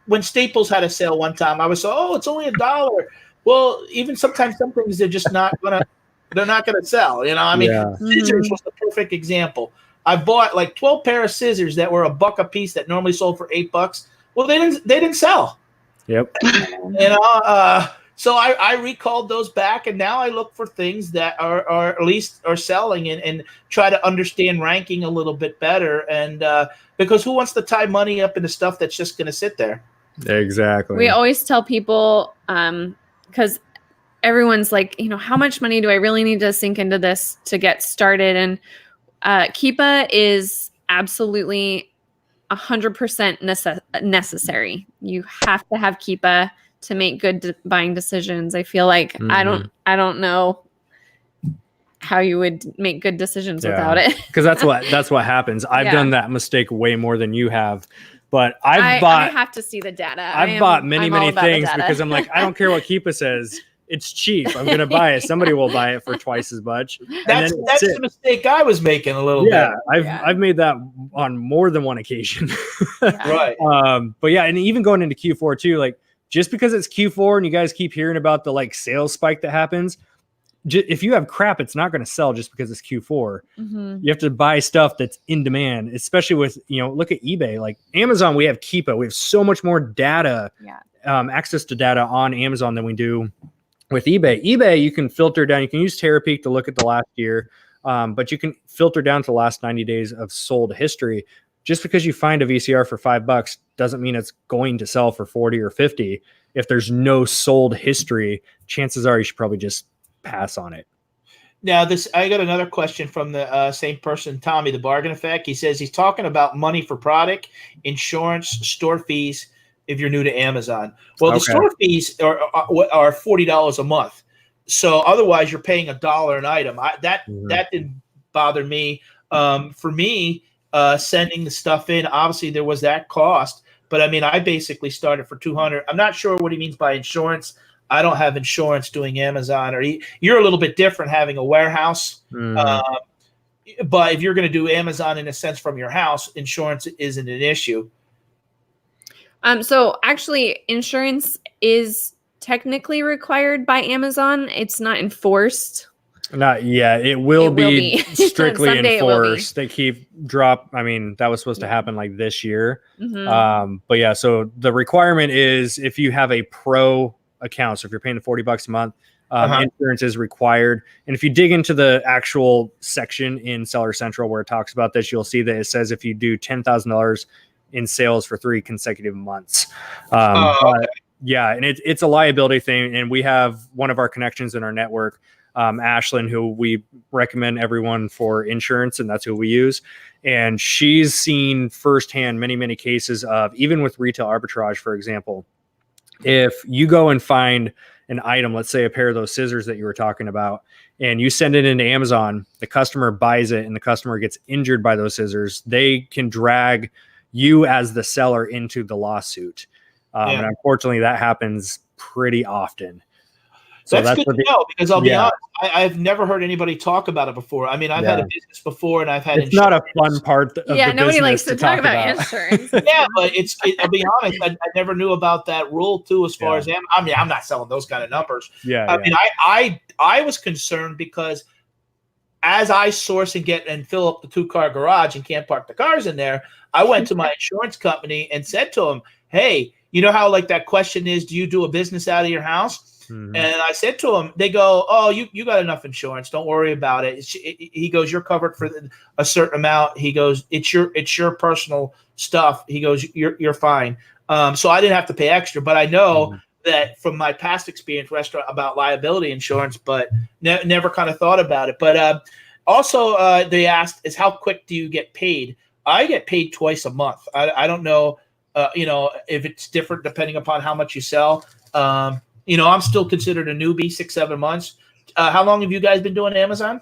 when Staples had a sale one time, I was so, oh, it's only $1. Well, even sometimes some things they're just not they're not gonna sell. You know, I mean, scissors was the perfect example. I bought like 12 pair of scissors that were $1 a piece that normally sold for $8. Well, they didn't sell. Yep. You know, so I recalled those back, and now I look for things that are at least are selling and try to understand ranking a little bit better. And because who wants to tie money up into stuff that's just going to sit there? Exactly. We always tell people, because everyone's like, you know, how much money do I really need to sink into this to get started? And Keepa is absolutely 100% necessary. You have to have Keepa to make good buying decisions. I feel like I don't know how you would make good decisions without it. Because that's what happens. I've done that mistake way more than you have. But I have to see the data. I've bought many things because I'm like, I don't care what Keepa says. It's cheap. I'm going to buy it. Somebody will buy it for twice as much. That's the mistake I was making a little bit. I've made that on more than one occasion. Right. But yeah, and even going into Q4 too, like just because it's Q4 and you guys keep hearing about the like sales spike that happens, if you have crap, it's not going to sell just because it's Q4. You have to buy stuff that's in demand, especially with, you know, look at eBay, like Amazon, we have Keepa. We have so much more data, access to data on Amazon than we do with eBay. eBay, you can filter down. You can use Terapeak to look at the last year, but you can filter down to the last 90 days of sold history. Just because you find a VCR for $5 doesn't mean it's going to sell for 40 or 50. If there's no sold history, chances are you should probably just pass on it. Now, I got another question from the same person, Tommy, the Bargain Effect. He says he's talking about money for product, insurance, store fees, if you're new to Amazon. Well, the store fees are $40 a month. So otherwise you're paying $1 an item. That didn't bother me. For me, sending the stuff in, obviously there was that cost, but I mean, I basically started for $200. I'm not sure what he means by insurance. I don't have insurance doing Amazon, or you're a little bit different having a warehouse. But if you're going to do Amazon in a sense from your house, insurance isn't an issue. So actually, insurance is technically required by Amazon. It's not enforced. Not yet. It will be strictly enforced. They keep I mean, that was supposed to happen like this year. But yeah, so the requirement is if you have a pro account, so if you're paying the $40 a month, insurance is required. And if you dig into the actual section in Seller Central where it talks about this, you'll see that it says if you do $10,000 in sales for 3 consecutive months. Yeah, and it's a liability thing. And we have one of our connections in our network, Ashlyn, who we recommend everyone for insurance, and that's who we use. And she's seen firsthand many cases of, even with retail arbitrage, for example, if you go and find an item, let's say a pair of those scissors that you were talking about, and you send it into Amazon, the customer buys it and the customer gets injured by those scissors, they can drag you as the seller into the lawsuit. And unfortunately that happens pretty often. So that's good to know, because I'll be honest, I've never heard anybody talk about it before. I mean, I've had a business before, and I've had it's not a fun part of the nobody business likes to talk about insurance. Yeah, but I'll be honest, I never knew about that rule too. As far as I mean, I'm not selling those kind of numbers. I mean, I was concerned because as I source and get and fill up the 2-car garage and can't park the cars in there, I went to my insurance company and said to them, "Hey, you know how like that question is, do you do a business out of your house?" And I said to him, they go, "Oh, you got enough insurance. Don't worry about it." He goes, "You're covered for a certain amount." He goes, it's your personal stuff." He goes, you're fine. So I didn't have to pay extra, but I know that from my past experience restaurant about liability insurance, but never kind of thought about it. But also they asked is how quick do you get paid? I get paid twice a month. I don't know, if it's different depending upon how much you sell. I'm still considered a newbie, 6-7 months. How long have you guys been doing Amazon?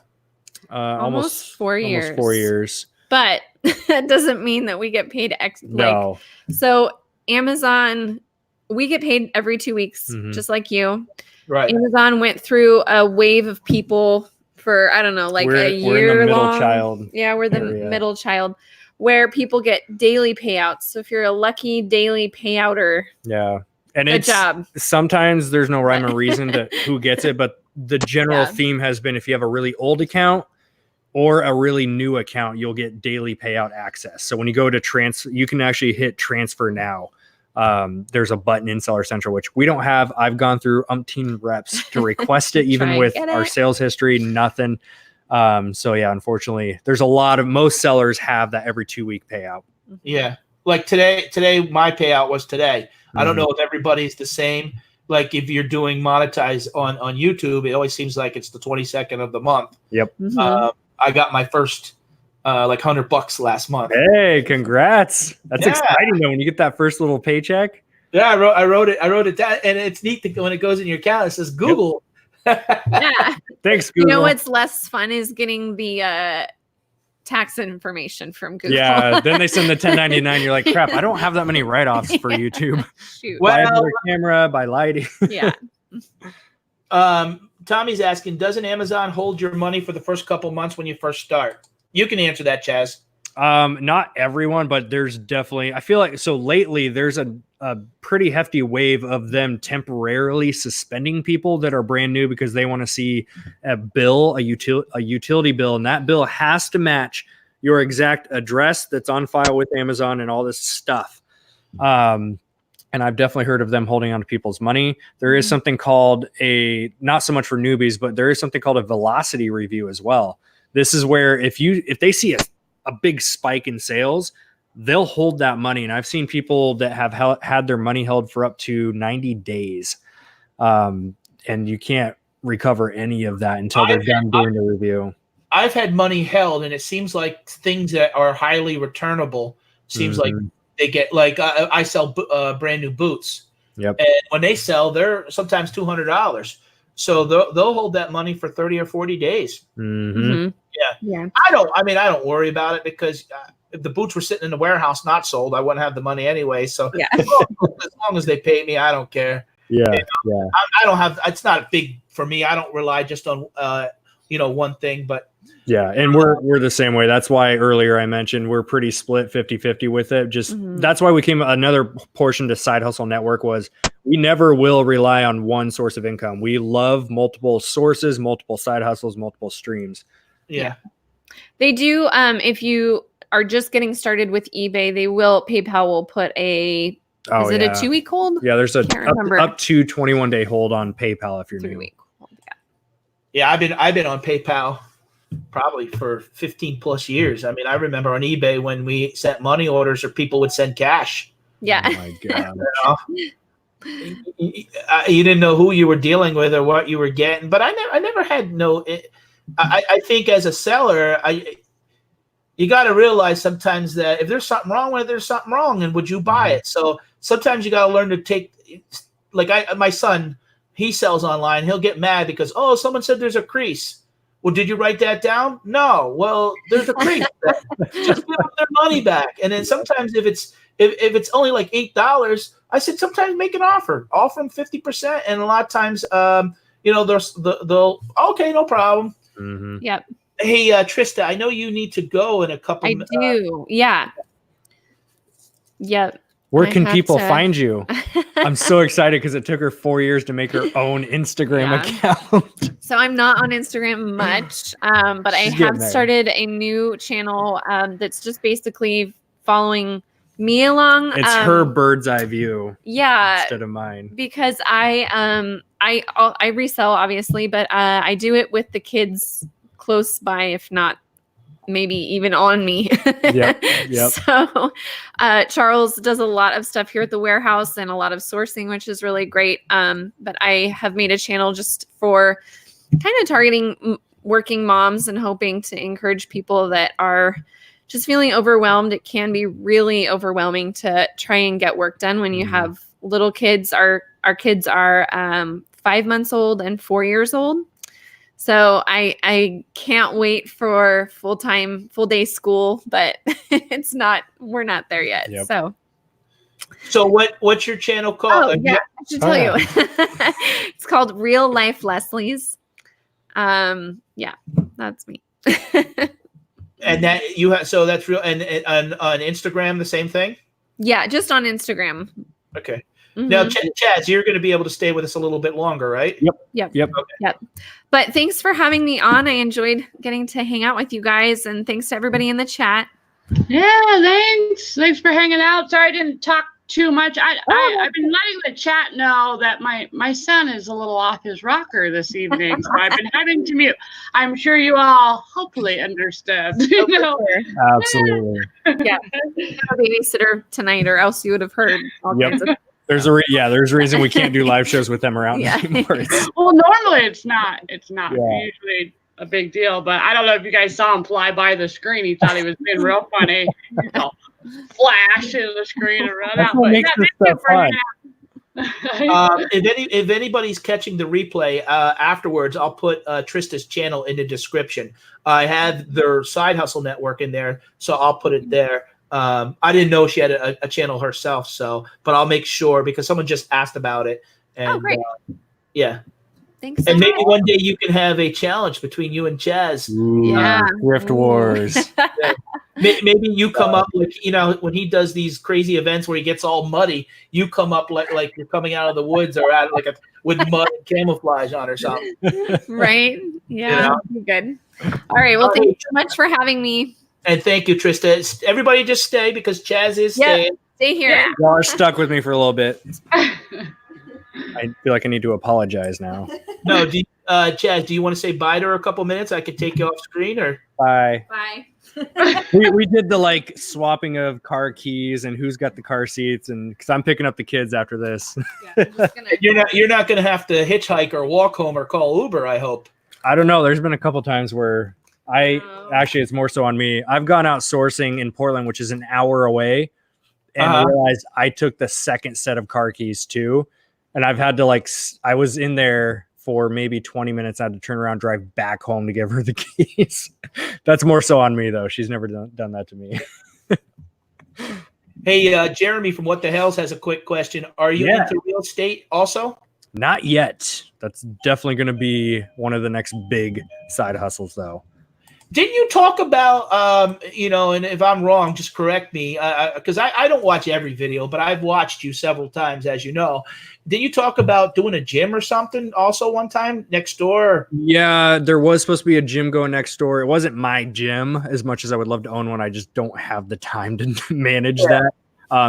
Almost 4 years. Almost 4 years. But that doesn't mean that we get paid No. So Amazon, we get paid every 2 weeks, just like you. Right. Amazon went through a wave of people for, I don't know, like a year we're in the middle long. child. Yeah, we're the middle child where people get daily payouts. So if you're a lucky daily payouter. Yeah. And good job. Sometimes there's no rhyme or reason to who gets it, but the general theme has been if you have a really old account or a really new account, you'll get daily payout access. So when you go to transfer, you can actually hit transfer now. There's a button in Seller Central, which we don't have. I've gone through umpteen reps to request it, even with our sales history, nothing. So yeah, unfortunately, there's most sellers have that every 2-week payout. Yeah. Like today, my payout was today. I don't know if everybody's the same. Like if you're doing monetized on YouTube, it always seems like it's the 22nd of the month. Yep. I got my first like $100 last month. Hey, congrats! That's exciting though when you get that first little paycheck. Yeah, I wrote it down, and it's neat that when it goes in your account, it says Google. Yeah. Thanks, Google. You know what's less fun is getting the tax information from Google. Yeah, then they send the 1099. You're like, crap, I don't have that many write-offs for YouTube. Shoot. Buy another camera, buy lighting. Yeah. Tommy's asking, doesn't Amazon hold your money for the first couple months when you first start? You can answer that, Chaz. Not everyone, but there's definitely, I feel like, so lately there's a pretty hefty wave of them temporarily suspending people that are brand new because they want to see a bill, a utility bill, and that bill has to match your exact address that's on file with Amazon and all this stuff. And I've definitely heard of them holding on to people's money. There is something called not so much for newbies, but there is something called a velocity review as well. This is where if they see a big spike in sales, they'll hold that money. And I've seen people that have had their money held for up to 90 days. And you can't recover any of that until they're done doing the review. I've had money held, and it seems like things that are highly returnable seems like they get, like I sell brand new boots. Yep. And when they sell, they're sometimes $200. So they'll hold that money for 30 or 40 days. Yeah. I don't worry about it because if the boots were sitting in the warehouse not sold, I wouldn't have the money anyway. So as long as they pay me, I don't care. Yeah. I don't have, it's not big for me. I don't rely just on, one thing, but yeah. And we're the same way. That's why earlier I mentioned we're pretty split 50-50 with it. Just that's why we came, another portion to Side Hustle Network was we never will rely on one source of income. We love multiple sources, multiple side hustles, multiple streams. Yeah. They do. If you are just getting started with eBay, PayPal will put is it a 2-week hold? Yeah, there's up to 21-day hold on PayPal if you're new. 3-week hold, yeah. I've been on PayPal probably for 15 plus years. I mean, I remember on eBay when we sent money orders or people would send cash. Yeah. Oh my God. You didn't know who you were dealing with or what you were getting, but I never had I think as a seller, you got to realize sometimes that if there's something wrong with it, there's something wrong, and would you buy it? So sometimes you got to learn to take, like my son, he sells online. He'll get mad because, someone said there's a crease. Well, did you write that down? No. Well, there's a crease. Just give them their money back. And then sometimes if it's only like $8, I said sometimes make an offer them 50%, and a lot of times there's they'll okay, no problem. Mm-hmm. Yep. Hey, Trista, I know you need to go in a couple. I do. Yeah. Yep. Where I can have people to- find you? I'm so excited because it took her 4 years to make her own Instagram account. So I'm not on Instagram much, but I She's have getting there. started a new channel that's just basically following me along. It's her bird's eye view Yeah, instead of mine. because I resell obviously, but I do it with the kids close by, if not maybe even on me. Yep. So Charles does a lot of stuff here at the warehouse and a lot of sourcing, which is really great. But I have made a channel just for kind of targeting working moms and hoping to encourage people that are just feeling overwhelmed. It can be really overwhelming to try and get work done when you have little kids. Our kids are 5 months old and 4 years old. So I can't wait for full day school, but we're not there yet. Yep. So what's your channel called? Oh, yeah, I should tell you. It's called Real Life Leslie's. Yeah, that's me. And that you have, so that's real. And on Instagram, the same thing. Yeah, just on Instagram. Okay. Mhm. Now, Chaz, you're going to be able to stay with us a little bit longer, right? Yep. But thanks for having me on. I enjoyed getting to hang out with you guys, and thanks to everybody in the chat. Yeah, thanks for hanging out. Sorry I didn't talk too much. I've been letting the chat know that my son is a little off his rocker this evening, so I've been having to mute. I'm sure you all hopefully understand. Absolutely. Yeah, have a babysitter tonight, or else you would have heard all Yep. kinds of. There's a reason we can't do live shows with them around anymore. Well, normally it's not Yeah. usually a big deal, but I don't know if you guys saw him fly by the screen. He thought he was being real funny. Flash in the screen and run That's out. what But makes this stuff fun. If anybody's catching the replay afterwards, I'll put Trista's channel in the description. I have their side hustle network in there, so I'll put it there. I didn't know she had a channel herself, but I'll make sure because someone just asked about it. And, great. Yeah. Thanks so And maybe much. one day you can have a challenge between you and Chaz. Ooh, Yeah. Thrift Wars. Maybe you come up like, when he does these crazy events where he gets all muddy, you come up like you're coming out of the woods or out with mud and camouflage on or something. Right? Yeah. Good. All right. Well, thank you so much for having me. And thank you, Trista. Everybody just stay because Chaz is staying. Stay here. Y'all are stuck with me for a little bit. I feel like I need to apologize now. No, Chaz, do you want to say bye to her a couple minutes? I could take you off screen or Bye. Bye. We did the swapping of car keys and who's got the car seats, and because I'm picking up the kids after this. you're not going to have to hitchhike or walk home or call Uber, I hope. I don't know. There's been a couple times where actually it's more so on me. I've gone out sourcing in Portland, which is an hour away, and realized I took the second set of car keys too. And I've had to I was in there for maybe 20 minutes. I had to turn around, drive back home to give her the keys. That's more so on me though. She's never done that to me. Hey, Jeremy from What the Hells has a quick question. Are you into real estate also? Not yet. That's definitely going to be one of the next big side hustles though. Didn't you talk about, and if I'm wrong, just correct me, because I don't watch every video, but I've watched you several times, as you know. Did you talk about doing a gym or something also one time next door? Yeah, there was supposed to be a gym going next door. It wasn't my gym as much as I would love to own one. I just don't have the time to manage that.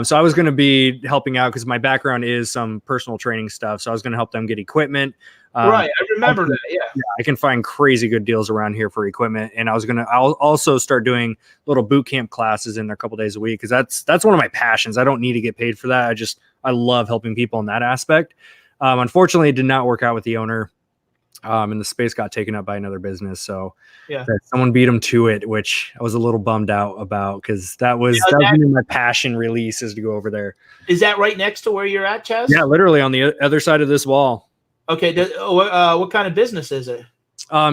So I was going to be helping out because my background is some personal training stuff. So I was going to help them get equipment. Right. I remember that. Yeah. I can find crazy good deals around here for equipment. And I'll also start doing little boot camp classes in there a couple days a week. Cause that's one of my passions. I don't need to get paid for that. I love helping people in that aspect. Unfortunately, it did not work out with the owner. And the space got taken up by another business. So someone beat him to it, which I was a little bummed out about because that was my passion release is to go over there. Is that right next to where you're at, Chaz? Yeah, literally on the other side of this wall. Okay. What kind of business is it?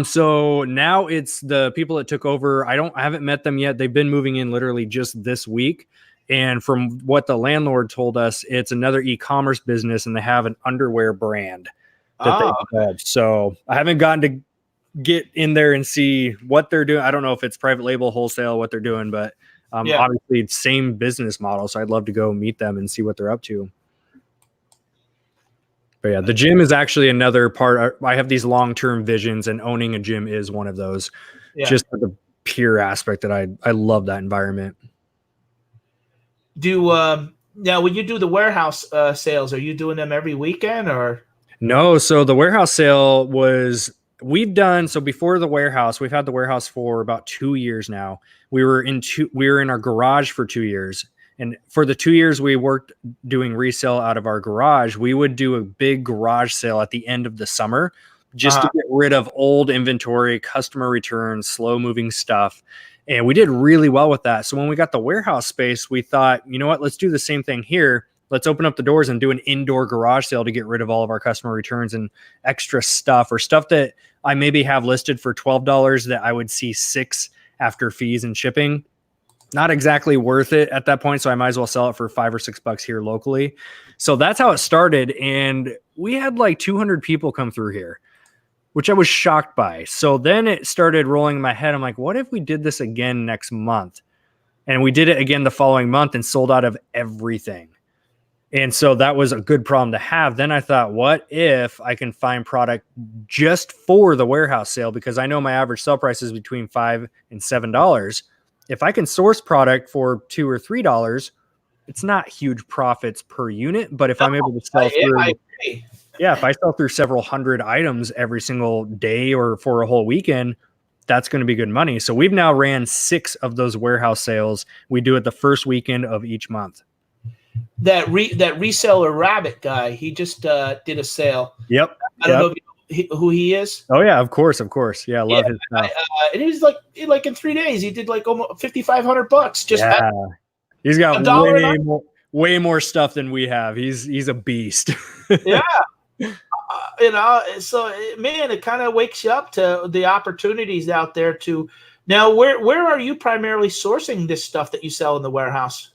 So now it's the people that took over. I haven't met them yet. They've been moving in literally just this week. And from what the landlord told us, it's another e-commerce business and they have an underwear brand. that they developed. So I haven't gotten to get in there and see what they're doing. I don't know if it's private label, wholesale, what they're doing, but obviously same business model. So I'd love to go meet them and see what they're up to. But yeah, the gym is actually another part. I have these long-term visions, and owning a gym is one of those. Just for the pure aspect that I love that environment. Now when you do the warehouse sales, are you doing them every weekend or? No. So the warehouse sale before the warehouse, we've had the warehouse for about 2 years now. We were in our garage for 2 years. And for the 2 years we worked doing resale out of our garage, we would do a big garage sale at the end of the summer just to get rid of old inventory, customer returns, slow moving stuff. And we did really well with that. So when we got the warehouse space, we thought, you know what, let's do the same thing here. Let's open up the doors and do an indoor garage sale to get rid of all of our customer returns and extra stuff, or stuff that I maybe have listed for $12 that I would see $6 after fees and shipping. Not exactly worth it at that point. So I might as well sell it for $5 or $6 here locally. So that's how it started. And we had like 200 people come through here, which I was shocked by. So then it started rolling in my head. I'm like, what if we did this again next month? And we did it again the following month and sold out of everything. And so that was a good problem to have. Then I thought, what if I can find product just for the warehouse sale? Because I know my average sell price is between $5 and $7. If I can source product for $2 or $3, it's not huge profits per unit. But if I'm able to sell through, if I sell through several hundred items every single day or for a whole weekend, that's going to be good money. So we've now ran 6 of those warehouse sales. We do it the first weekend of each month. That reseller Rabbit guy, he just did a sale. Yep. I don't know if you know who he is. Oh yeah, of course. Yeah, I love his stuff. And he was like in 3 days, he did like almost $5,500. Just he's got way more stuff than we have. He's a beast. Yeah. So man, it kind of wakes you up to the opportunities out there. Now, where are you primarily sourcing this stuff that you sell in the warehouse?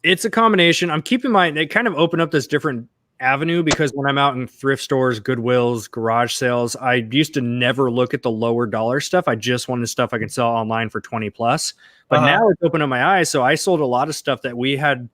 It's a combination. I'm keeping they kind of open up this different avenue, because when I'm out in thrift stores, Goodwills, garage sales, I used to never look at the lower dollar stuff. I just wanted stuff I can sell online for 20 plus. But now it's opened up my eyes. So I sold a lot of stuff that we had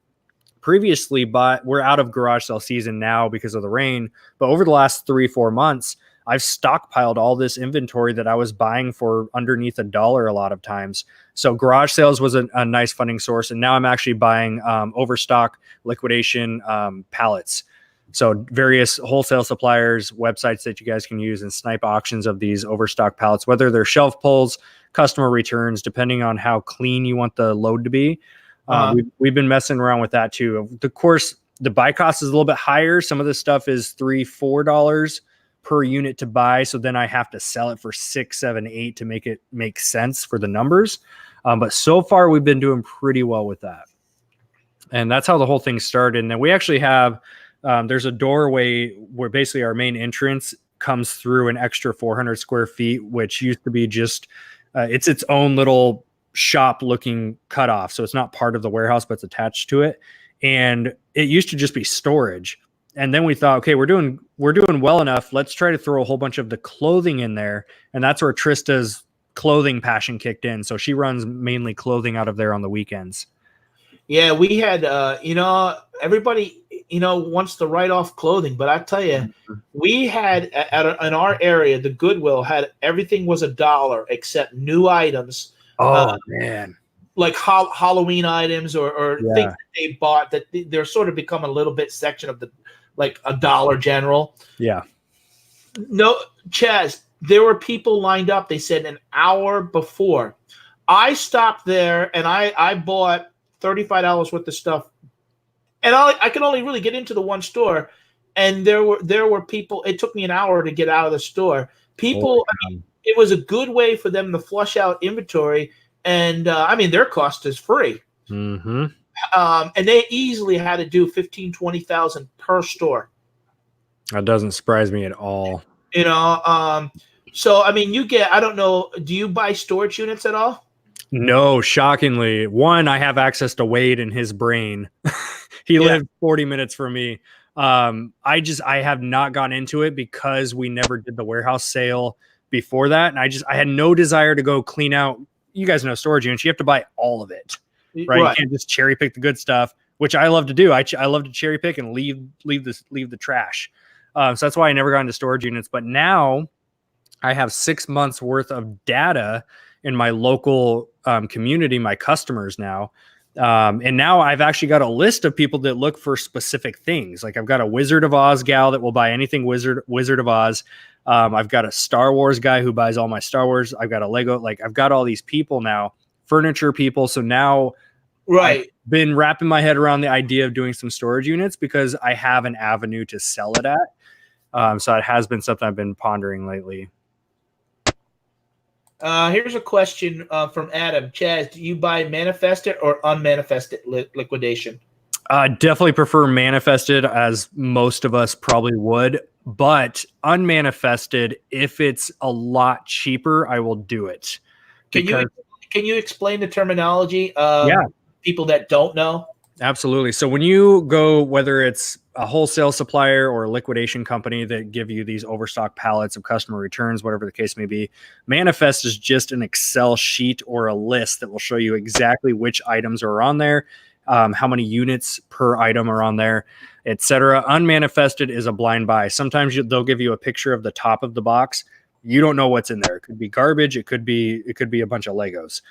previously, but we're out of garage sale season now because of the rain. But over the last 3-4 months, I've stockpiled all this inventory that I was buying for underneath $1 a lot of times. So garage sales was a nice funding source. And now I'm actually buying overstock liquidation pallets. So various wholesale suppliers, websites that you guys can use and snipe auctions of these overstock pallets, whether they're shelf pulls, customer returns, depending on how clean you want the load to be. We've been messing around with that too. Of course, the buy cost is a little bit higher. Some of this stuff is $3-4 per unit to buy. So then I have to sell it for $6, $7, $8 to make it make sense for the numbers. But so far we've been doing pretty well with that. And that's how the whole thing started. And then we actually have, there's a doorway where basically our main entrance comes through an extra 400 square feet, which used to be just, it's its own little shop looking cutoff. So it's not part of the warehouse, but it's attached to it. And it used to just be storage. And then we thought, okay, we're doing well enough. Let's try to throw a whole bunch of the clothing in there. And that's where Trista's clothing passion kicked in. So she runs mainly clothing out of there on the weekends. Yeah, we had, everybody, wants to write off clothing. But I tell you, we had in our area, the Goodwill had everything was $1 except new items. Oh, man. Like Halloween items or things that they bought that they're sort of become a little bit section of the, like a Dollar General. Yeah. No, Chaz, there were people lined up. They said an hour before. I stopped there and I bought $35 worth of stuff. And I could only really get into the one store. And there were people, it took me an hour to get out of the store. People, it was a good way for them to flush out inventory. And their cost is free. Mm-hmm. And they easily had to do 15,000, 20,000 per store. That doesn't surprise me at all. So, you get, I don't know, do you buy storage units at all? No, shockingly. One, I have access to Wade and his brain. He lived 40 minutes from me. I have not gone into it because we never did the warehouse sale before that. And I had no desire to go clean out. You guys know storage units. You have to buy all of it, right? You can't just cherry pick the good stuff, which I love to do. I love to cherry pick and leave the trash. So that's why I never got into storage units. But now I have 6 months worth of data in my local community, my customers now. And now I've actually got a list of people that look for specific things. Like I've got a Wizard of Oz gal that will buy anything Wizard of Oz. I've got a Star Wars guy who buys all my Star Wars. I've got a Lego. Like I've got all these people now, furniture people. So now I've been wrapping my head around the idea of doing some storage units because I have an avenue to sell it at. So it has been something I've been pondering lately. Here's a question from Adam. Chaz, do you buy manifested or unmanifested liquidation? Definitely prefer manifested, as most of us probably would, but unmanifested, if it's a lot cheaper, I will do it. Can you explain the terminology? People that don't know. Absolutely. So when you go, whether it's a wholesale supplier or a liquidation company that give you these overstock pallets of customer returns, whatever the case may be, manifest is just an Excel sheet or a list that will show you exactly which items are on there, how many units per item are on there, etc. Unmanifested is a blind buy. Sometimes they'll give you a picture of the top of the box. You don't know what's in there. It could be garbage. It could be a bunch of Legos.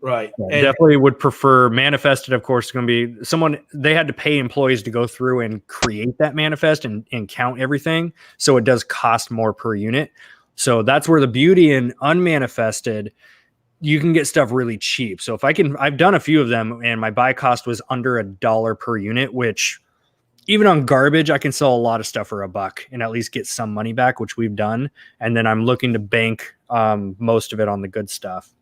Right. Yeah, definitely would prefer manifested. Of course, it's going to be someone, they had to pay employees to go through and create that manifest and count everything. So it does cost more per unit. So that's where the beauty in unmanifested, you can get stuff really cheap. So I've done a few of them and my buy cost was under $1 per unit, which even on garbage, I can sell a lot of stuff for $1 and at least get some money back, which we've done. And then I'm looking to bank most of it on the good stuff.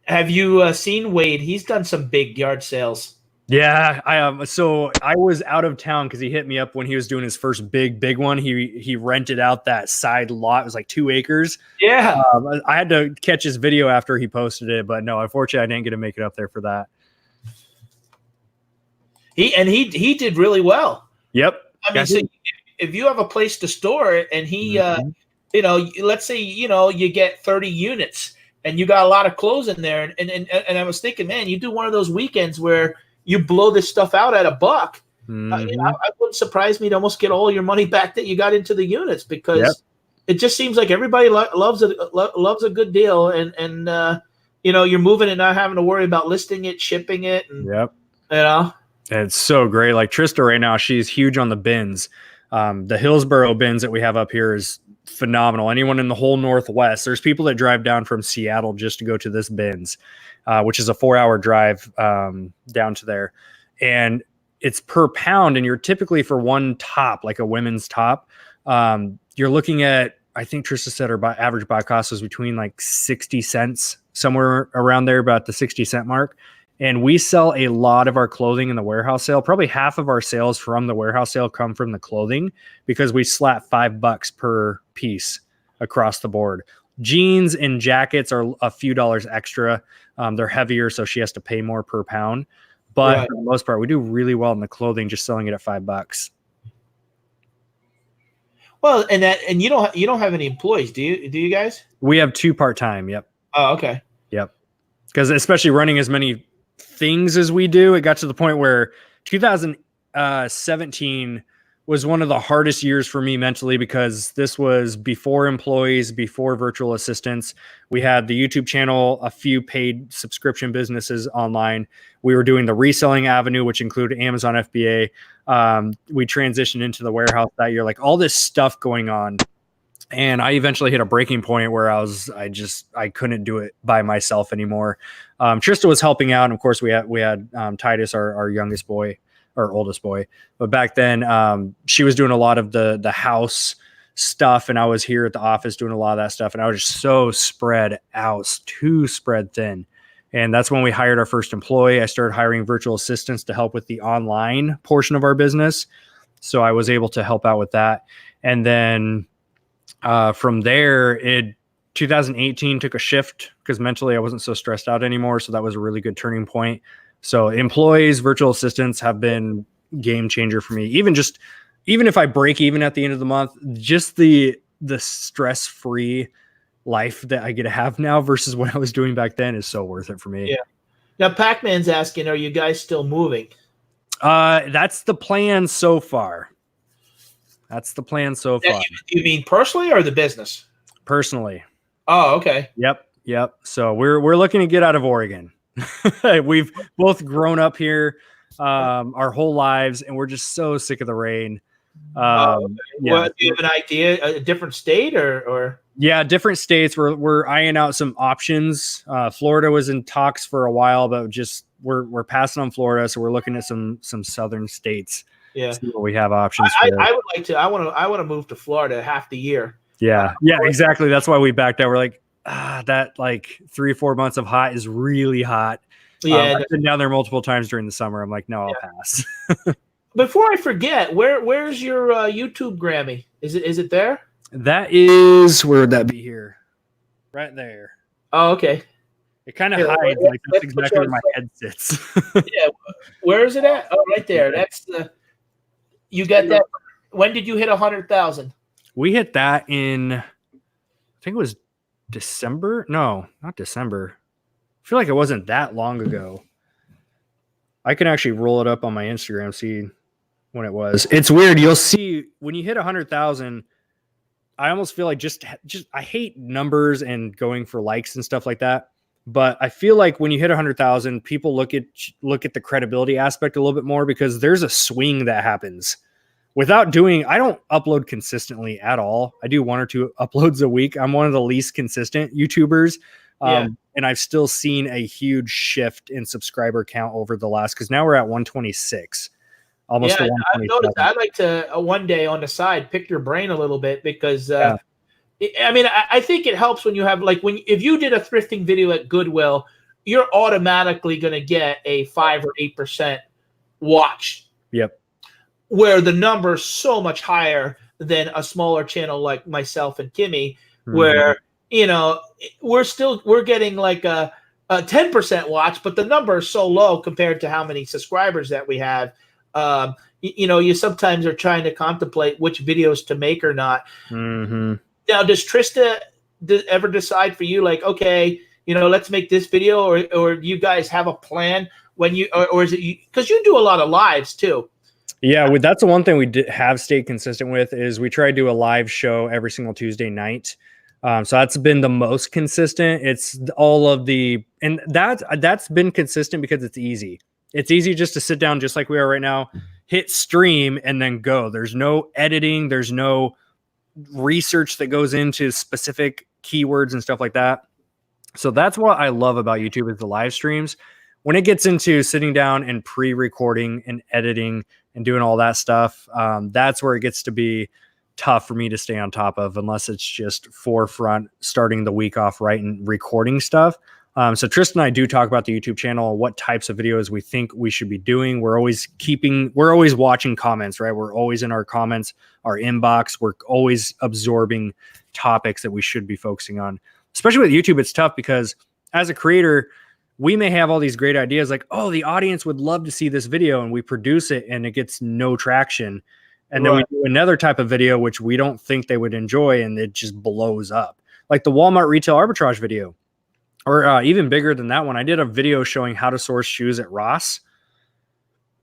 Have you seen Wade? He's done some big yard sales. Yeah, I so I was out of town because he hit me up when he was doing his first big one. He rented out that side lot. It was like 2 acres. Yeah. I had to catch his video after he posted it, but no, unfortunately, I didn't get to make it up there for that. He did really well. Yep. I mean, so if you have a place to store it, and he, let's say you get 30 units. And you got a lot of clothes in there, and I was thinking, man, you do one of those weekends where you blow this stuff out at $1. Mm-hmm. I wouldn't surprise me to almost get all your money back that you got into the units, because it just seems like everybody loves a good deal, and you're moving and not having to worry about listing it, shipping it, and And it's so great. Like Trista right now, she's huge on the bins. The Hillsboro bins that we have up here is phenomenal. Anyone in the whole Northwest, there's people that drive down from Seattle just to go to this bins, which is a 4-hour drive down to there. And it's per pound. And you're typically, for one top, like a women's top, you're looking at, I think Trista said her average buy cost was between like 60 cents, somewhere around there, about the 60-cent mark. And we sell a lot of our clothing in the warehouse sale. Probably half of our sales from the warehouse sale come from the clothing, because we slap $5 per piece across the board. Jeans and jackets are a few dollars extra. They're heavier, so she has to pay more per pound. But for the most part, we do really well in the clothing, just selling it at $5. Well, and you don't have any employees, do you? Do you guys? We have 2 part-time. Yep. Oh, okay. Yep. Because especially running as many things as we do, it got to the point where 2017 was one of the hardest years for me mentally, because this was before employees, before virtual assistants. We had the YouTube channel, a few paid subscription businesses online. We were doing the reselling avenue, which included Amazon FBA. We transitioned into the warehouse that year, like all this stuff going on. And I eventually hit a breaking point where I couldn't do it by myself anymore. Trista was helping out. And of course we had Titus, our youngest boy, or oldest boy. But back then she was doing a lot of the house stuff. And I was here at the office doing a lot of that stuff. And I was just so spread out, too spread thin. And that's when we hired our first employee. I started hiring virtual assistants to help with the online portion of our business. So I was able to help out with that. And then from there, 2018 took a shift, because mentally I wasn't so stressed out anymore. So that was a really good turning point. So employees, virtual assistants have been game changer for me. Even if I break even at the end of the month, just the stress-free life that I get to have now versus what I was doing back then is so worth it for me. Yeah. Now, Pac-Man's asking, are you guys still moving? That's the plan so far. You mean personally or the business? Personally. Oh, okay. Yep. So we're looking to get out of Oregon. We've both grown up here our whole lives, and we're just so sick of the rain. Okay. Well, do you have an idea? A different state or? Yeah, different states. We're eyeing out some options. Florida was in talks for a while, but just we're passing on Florida, so we're looking at some southern states. Yeah, see what we have options. I would like to. I want to move to Florida half the year. Yeah, exactly. That's why we backed out. We're like, that like 3 or 4 months of hot is really hot. Yeah, I've been down there multiple times during the summer. I'm like, no, I'll pass. Before I forget, where's your YouTube Grammy? Is it there? That is, where would that be here? Right there. Oh, okay. It kind of hides, like that's exactly where my head sits. Yeah, where is it at? Oh, right there. That's you got that. When did you hit 100,000? We hit that in, I think it was December. No, not December. I feel like it wasn't that long ago. I can actually roll it up on my Instagram, see when it was. It's weird. You'll see when you hit 100,000. I almost feel like just I hate numbers and going for likes and stuff like that. But I feel like when you hit 100,000, people look at the credibility aspect a little bit more, because there's a swing that happens. I don't upload consistently at all. I do 1 or 2 uploads a week. I'm one of the least consistent YouTubers. And I've still seen a huge shift in subscriber count over the last, because now we're at 126. Almost to 127. I've noticed. I'd like to one day on the side pick your brain a little bit, because I mean, I think it helps when you have, like, if you did a thrifting video at Goodwill, you're automatically going to get a 5 or 8% watch. Yep. Where the number is so much higher than a smaller channel like myself and Kimmy, where we're getting like a 10% watch, but the number is so low compared to how many subscribers that we have. You sometimes are trying to contemplate which videos to make or not. Mm-hmm. Now, does Trista ever decide for you, like, okay, let's make this video, or do you guys have a plan when or is it because you do a lot of lives too? Yeah, that's the one thing we have stayed consistent with, is we try to do a live show every single Tuesday night. So that's been the most consistent. It's all of and that's been consistent because it's easy. It's easy just to sit down just like we are right now, hit stream, and then go. There's no editing. There's no research that goes into specific keywords and stuff like that. So that's what I love about YouTube, is the live streams. When it gets into sitting down and pre-recording and editing and doing all that stuff, that's where it gets to be tough for me to stay on top of, unless it's just forefront, starting the week off right and recording stuff. So Tristan and I do talk about the YouTube channel, what types of videos we think we should be doing. We're always watching comments, right? We're always in our comments, our inbox. We're always absorbing topics that we should be focusing on. Especially with YouTube, it's tough because as a creator, we may have all these great ideas like, oh, the audience would love to see this video, and we produce it and it gets no traction. And then we do another type of video, which we don't think they would enjoy, and it just blows up. Like the Walmart retail arbitrage video, or even bigger than that one. I did a video showing how to source shoes at Ross.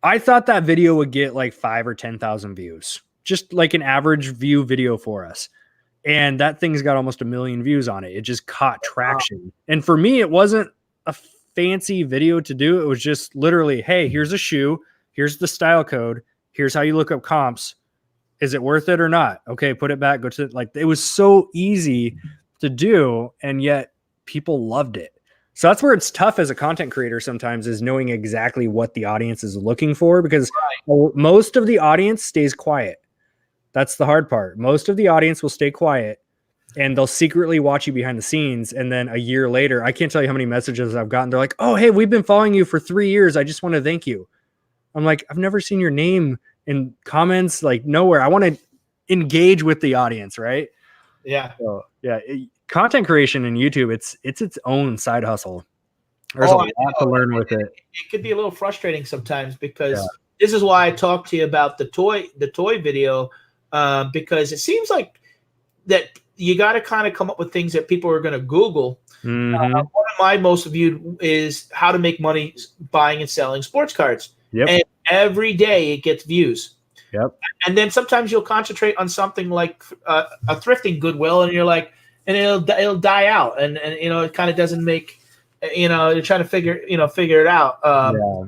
I thought that video would get like 5,000 or 10,000 views, just like an average view video for us. And that thing's got almost 1 million views on it. It just caught traction. Wow. And for me, it wasn't a fancy video to do. It was just literally, hey, here's a shoe. Here's the style code. Here's how you look up comps. Is it worth it or not? Okay, put it back. Go to it was so easy to do, and yet people loved it. So that's where it's tough as a content creator sometimes, is knowing exactly what the audience is looking for, because most of the audience stays quiet. That's the hard part. Most of the audience will stay quiet, and they'll secretly watch you behind the scenes. And then a year later, I can't tell you how many messages I've gotten. They're like, oh, hey, we've been following you for 3 years. I just want to thank you. I'm like, I've never seen your name in comments, like nowhere. I want to engage with the audience, right? Yeah. So, content creation in YouTube, it's its own side hustle. There's a lot to learn with it. It could be a little frustrating sometimes because this is why I talked to you about the toy video, because it seems like that you got to kind of come up with things that people are going to Google. One of my most viewed is how to make money buying and selling sports cards. Yep. And every day it gets views. Yep. And then sometimes you'll concentrate on something like a thrifting Goodwill, and you're like, and it'll die out, and it kind of doesn't make, you're trying to figure it out.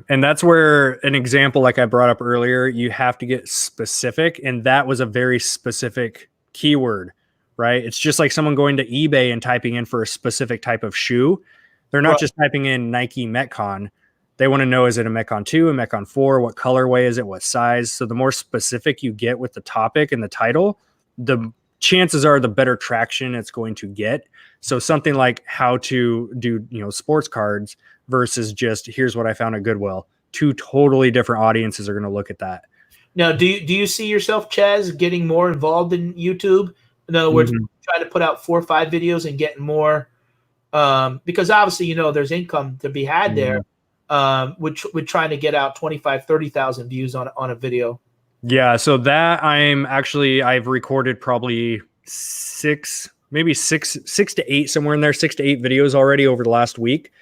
And that's where an example like I brought up earlier, you have to get specific, and that was a very specific keyword, right? It's just like someone going to eBay and typing in for a specific type of shoe. They're not just typing in Nike Metcon. They want to know, is it a Metcon 2, a Metcon 4? What colorway is it? What size? So the more specific you get with the topic and the title, the chances are the better traction it's going to get. So something like how to do, sports cards versus just here's what I found at Goodwill. Two totally different audiences are going to look at that. Now, do you see yourself, Chaz, getting more involved in YouTube? In other words, trying to put out 4 or 5 videos and getting more, because obviously, there's income to be had there. With trying to get out 25, 30,000 views on a video. Yeah. So that I've recorded probably 6 to 8, somewhere in there, 6 to 8 videos already over the last week.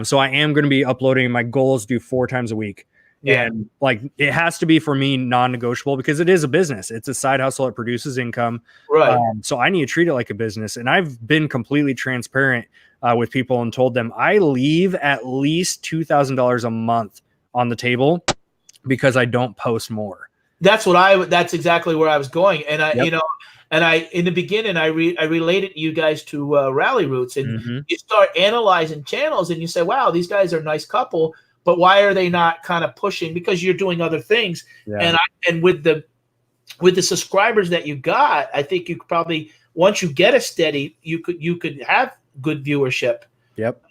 So I am going to be uploading. My goal is to do 4 times a week. Yeah. And it has to be for me non-negotiable because it is a business. It's a side hustle. It produces income. Right. So I need to treat it like a business. And I've been completely transparent with people and told them I leave at least $2,000 a month on the because I don't post more. That's exactly where I was going. And I, in the beginning, I related you guys to Rally Roots, and you start analyzing channels and you say, wow, these guys are a nice couple, but why are they not kind of pushing? Because you're doing other things. Yeah. And with the subscribers that you got, I think you could probably, once you get a steady, you could have good viewership. Yep.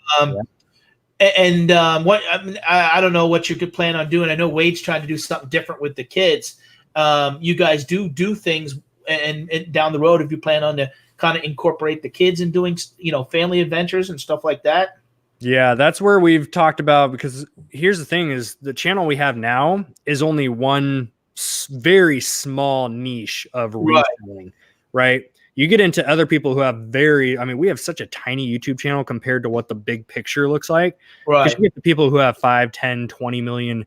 And I don't know what you could plan on doing. I know Wade's trying to do something different with the kids. You guys do things, and down the road, if you plan on to kind of incorporate the kids in doing, family adventures and stuff like that. Yeah, that's where we've talked about, because here's the thing is the channel we have now is only one very small niche of retailing, right? You get into other people who have we have such a tiny YouTube channel compared to what the big picture looks like. Right. You get the people who have 5, 10, 20 million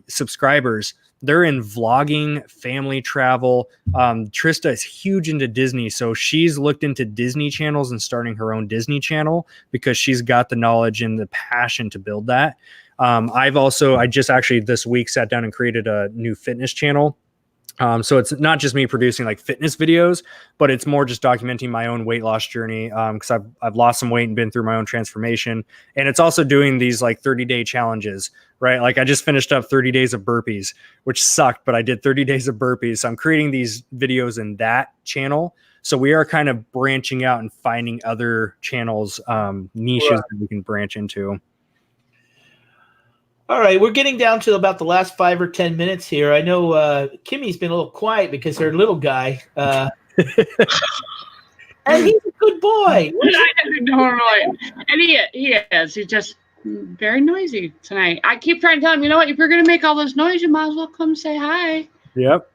subscribers. They're in vlogging, family travel. Trista is huge into Disney. So she's looked into Disney channels and starting her own Disney channel because she's got the knowledge and the passion to build that. I just actually this week sat down and created a new fitness channel. So it's not just me producing like fitness videos, but it's more just documenting my own weight loss journey. Cause I've lost some weight and been through my own transformation. And it's also doing these like 30-day challenges, right? Like I just finished up 30 days of burpees, which sucked, but I did 30 days of burpees. So I'm creating these videos in that channel. So we are kind of branching out and finding other channels, niches that we can branch into. All right, we're getting down to about the last 5 or 10 minutes here. I know Kimmy's been a little quiet because her little guy, and he's a good boy. And he is. He's just very noisy tonight. I keep trying to tell him, you know what? If you're going to make all this noise, you might as well come say hi. Yep.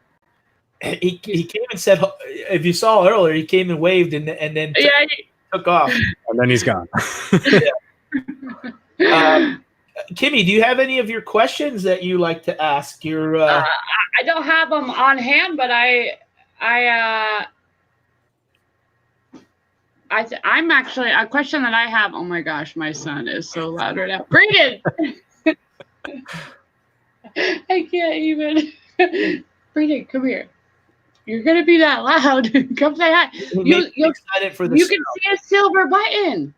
He came and said, if you saw earlier, he came and waved and then took off. And then he's gone. Kimmy, do you have any of your questions that you like to ask? I don't have them on hand, but I'm actually a question that I have. Oh my gosh, my son is so loud right now. Brayden, I can't even. Brayden, come here. You're gonna be that loud. Come say hi. You're excited for the. You can see a silver button.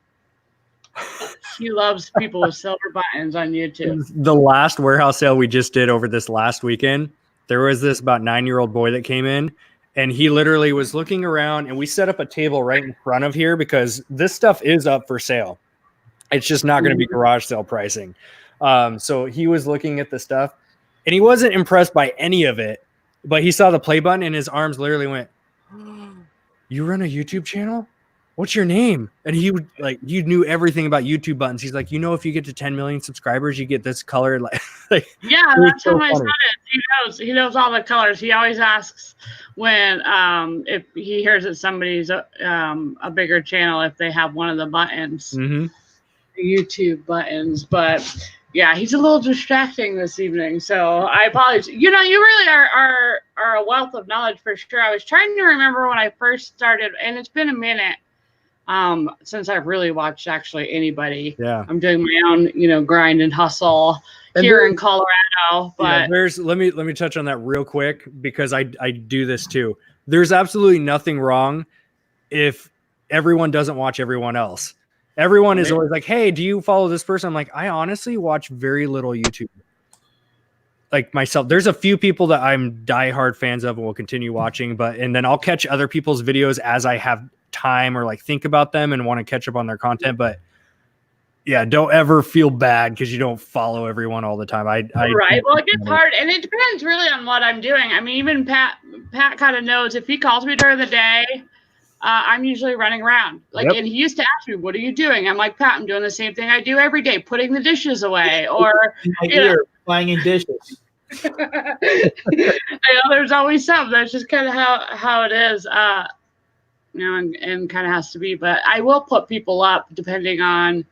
She loves people with silver buttons on YouTube. The last warehouse sale we just did over this last weekend, there was this about 9-year-old boy that came in, and he literally was looking around, and we set up a table right in front of here because this stuff is up for sale. It's just not going to be garage sale pricing. So he was looking at the stuff, and he wasn't impressed by any of it, but he saw the play button, and his arms literally went, "You run a YouTube channel? what's your name? And he would like, you knew everything about YouTube buttons. He's like, if you get to 10 million subscribers, you get this color. Like yeah, that's how my son is. He knows all the colors. He always asks when if he hears that somebody's a bigger channel, if they have one of the buttons, the YouTube buttons. But yeah, he's a little distracting this evening, so I apologize. You really are a wealth of knowledge for sure. I was trying to remember when I first started, and it's been a minute since I've really watched actually anybody. Yeah, I'm doing my own, grind and hustle here in Colorado. But let me touch on that real quick because I do this too. There's absolutely nothing wrong if everyone doesn't watch everyone else. Everyone is always like, hey, do you follow this person? I'm like, I honestly watch very little YouTube. Like myself, there's a few people that I'm diehard fans of and will continue watching, and then I'll catch other people's videos as I have time or like think about them and want to catch up on their content. But yeah, don't ever feel bad because you don't follow everyone all the time. Right. Well, it gets hard, and it depends really on what I'm doing. I mean, even Pat kind of knows if he calls me during the day. I'm usually running around. And he used to ask me, what are you doing? I'm like, Pat, I'm doing the same thing I do every day, putting the dishes away or flying in dishes. I know there's always something. That's just kind of how it is, and kind of has to be. But I will put people up depending on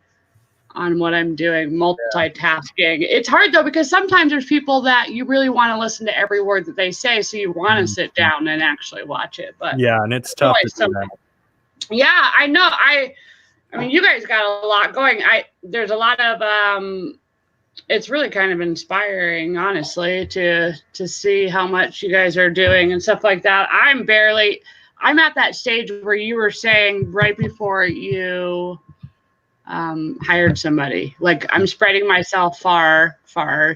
what I'm doing, multitasking. It's hard though, because sometimes there's people that you really want to listen to every word that they say. So you want to sit down and actually watch it. But yeah, and it's tough to do that. Yeah, I know. I mean, you guys got a lot going. There's a lot of, it's really kind of inspiring, honestly, to see how much you guys are doing and stuff like that. I'm at that stage where you were saying right before you hired somebody. Like, I'm spreading myself far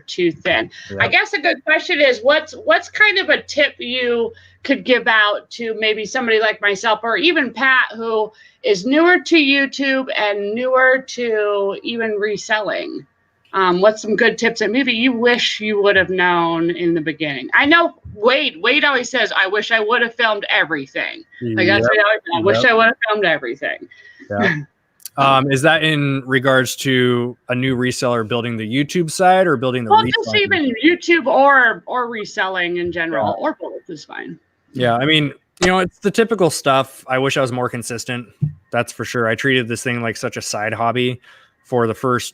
too thin. Yeah. I guess a good question is what's kind of a tip you could give out to maybe somebody like myself or even Pat, who is newer to YouTube and newer to even reselling? What's some good tips that maybe you wish you would have known in the beginning? I know Wade always says, I wish I would have filmed everything. Like that's what I wish I would have filmed everything. Yeah. Is that in regards to a new reseller building the YouTube side or building the just even YouTube or reselling in general, or both is fine. Yeah, I mean, it's the typical stuff. I wish I was more consistent. That's for sure. I treated this thing like such a side hobby for the first.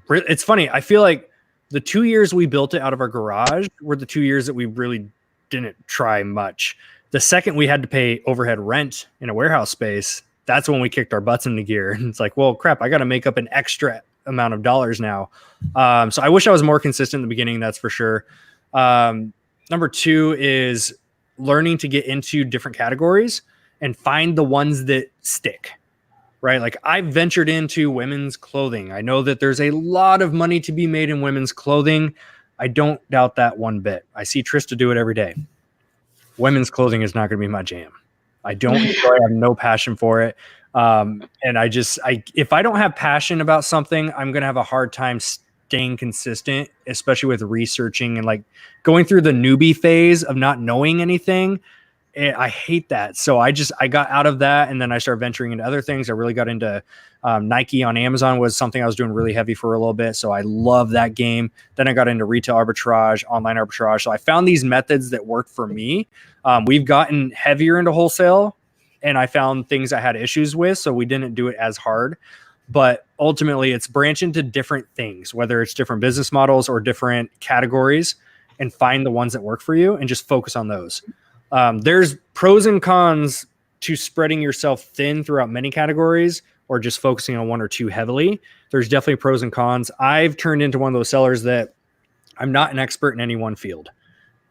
It's funny. I feel like the 2 years we built it out of our garage were the 2 years that we really didn't try much. The second we had to pay overhead rent in a warehouse space, that's when we kicked our butts into gear. And it's like, well, crap, I got to make up an extra amount of dollars now. So I wish I was more consistent in the beginning. That's for sure. Number two is learning to get into different categories and find the ones that stick, right? Like I've ventured into women's clothing. I know that there's a lot of money to be made in women's clothing. I don't doubt that one bit. I see Trista do it every day. Women's clothing is not going to be my jam. I don't enjoy it. I have no passion for it. And if I don't have passion about something, I'm going to have a hard time staying consistent, especially with researching and like going through the newbie phase of not knowing anything. I hate that. So I got out of that. And then I started venturing into other things. I really got into Nike on Amazon was something I was doing really heavy for a little bit. So I love that game. Then I got into retail arbitrage, online arbitrage. So I found these methods that worked for me. We've gotten heavier into wholesale and I found things I had issues with. So we didn't do it as hard, but ultimately it's branch into different things, whether it's different business models or different categories, and find the ones that work for you and just focus on those. There's pros and cons to spreading yourself thin throughout many categories or just focusing on one or two heavily. There's definitely pros and cons. I've turned into one of those sellers that I'm not an expert in any one field,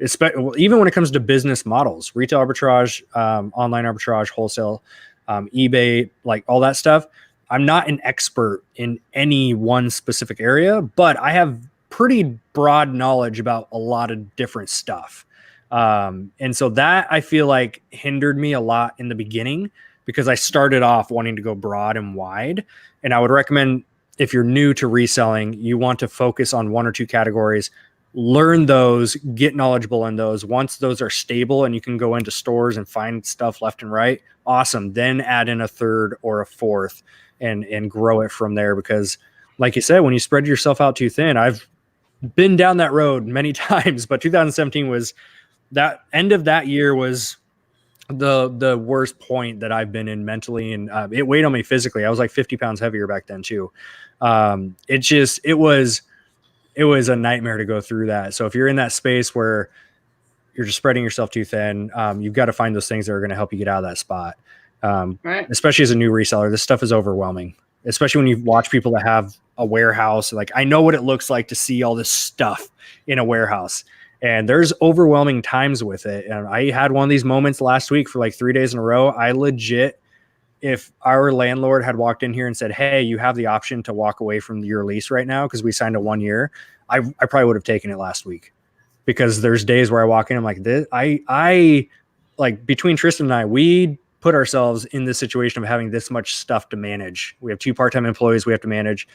even when it comes to business models, retail arbitrage, online arbitrage, wholesale, eBay, like all that stuff. I'm not an expert in any one specific area, but I have pretty broad knowledge about a lot of different stuff. And so that I feel like hindered me a lot in the beginning because I started off wanting to go broad and wide. And I would recommend if you're new to reselling, you want to focus on one or two categories, learn those, get knowledgeable in those. Once those are stable and you can go into stores and find stuff left and right, awesome. Then add in a third or a fourth and grow it from there. Because like you said, when you spread yourself out too thin, I've been down that road many times, but 2017 was that end of that year was the worst point that I've been in mentally. And it weighed on me physically. I was like 50 pounds heavier back then too. It was a nightmare to go through that. So if you're in that space where you're just spreading yourself too thin, you've got to find those things that are going to help you get out of that spot. Right. Especially as a new reseller, this stuff is overwhelming, especially when you watch people that have a warehouse. Like, I know what it looks like to see all this stuff in a warehouse, and there's overwhelming times with it. And I had one of these moments last week for like 3 days in a row. I legit, if our landlord had walked in here and said, hey, you have the option to walk away from your lease right now because we signed a 1 year, I probably would have taken it last week. Because there's days where I walk in, I'm like, this, I like, between Tristan and I, we put ourselves in this situation of having this much stuff to manage. We have 2 part-time employees we have to manage.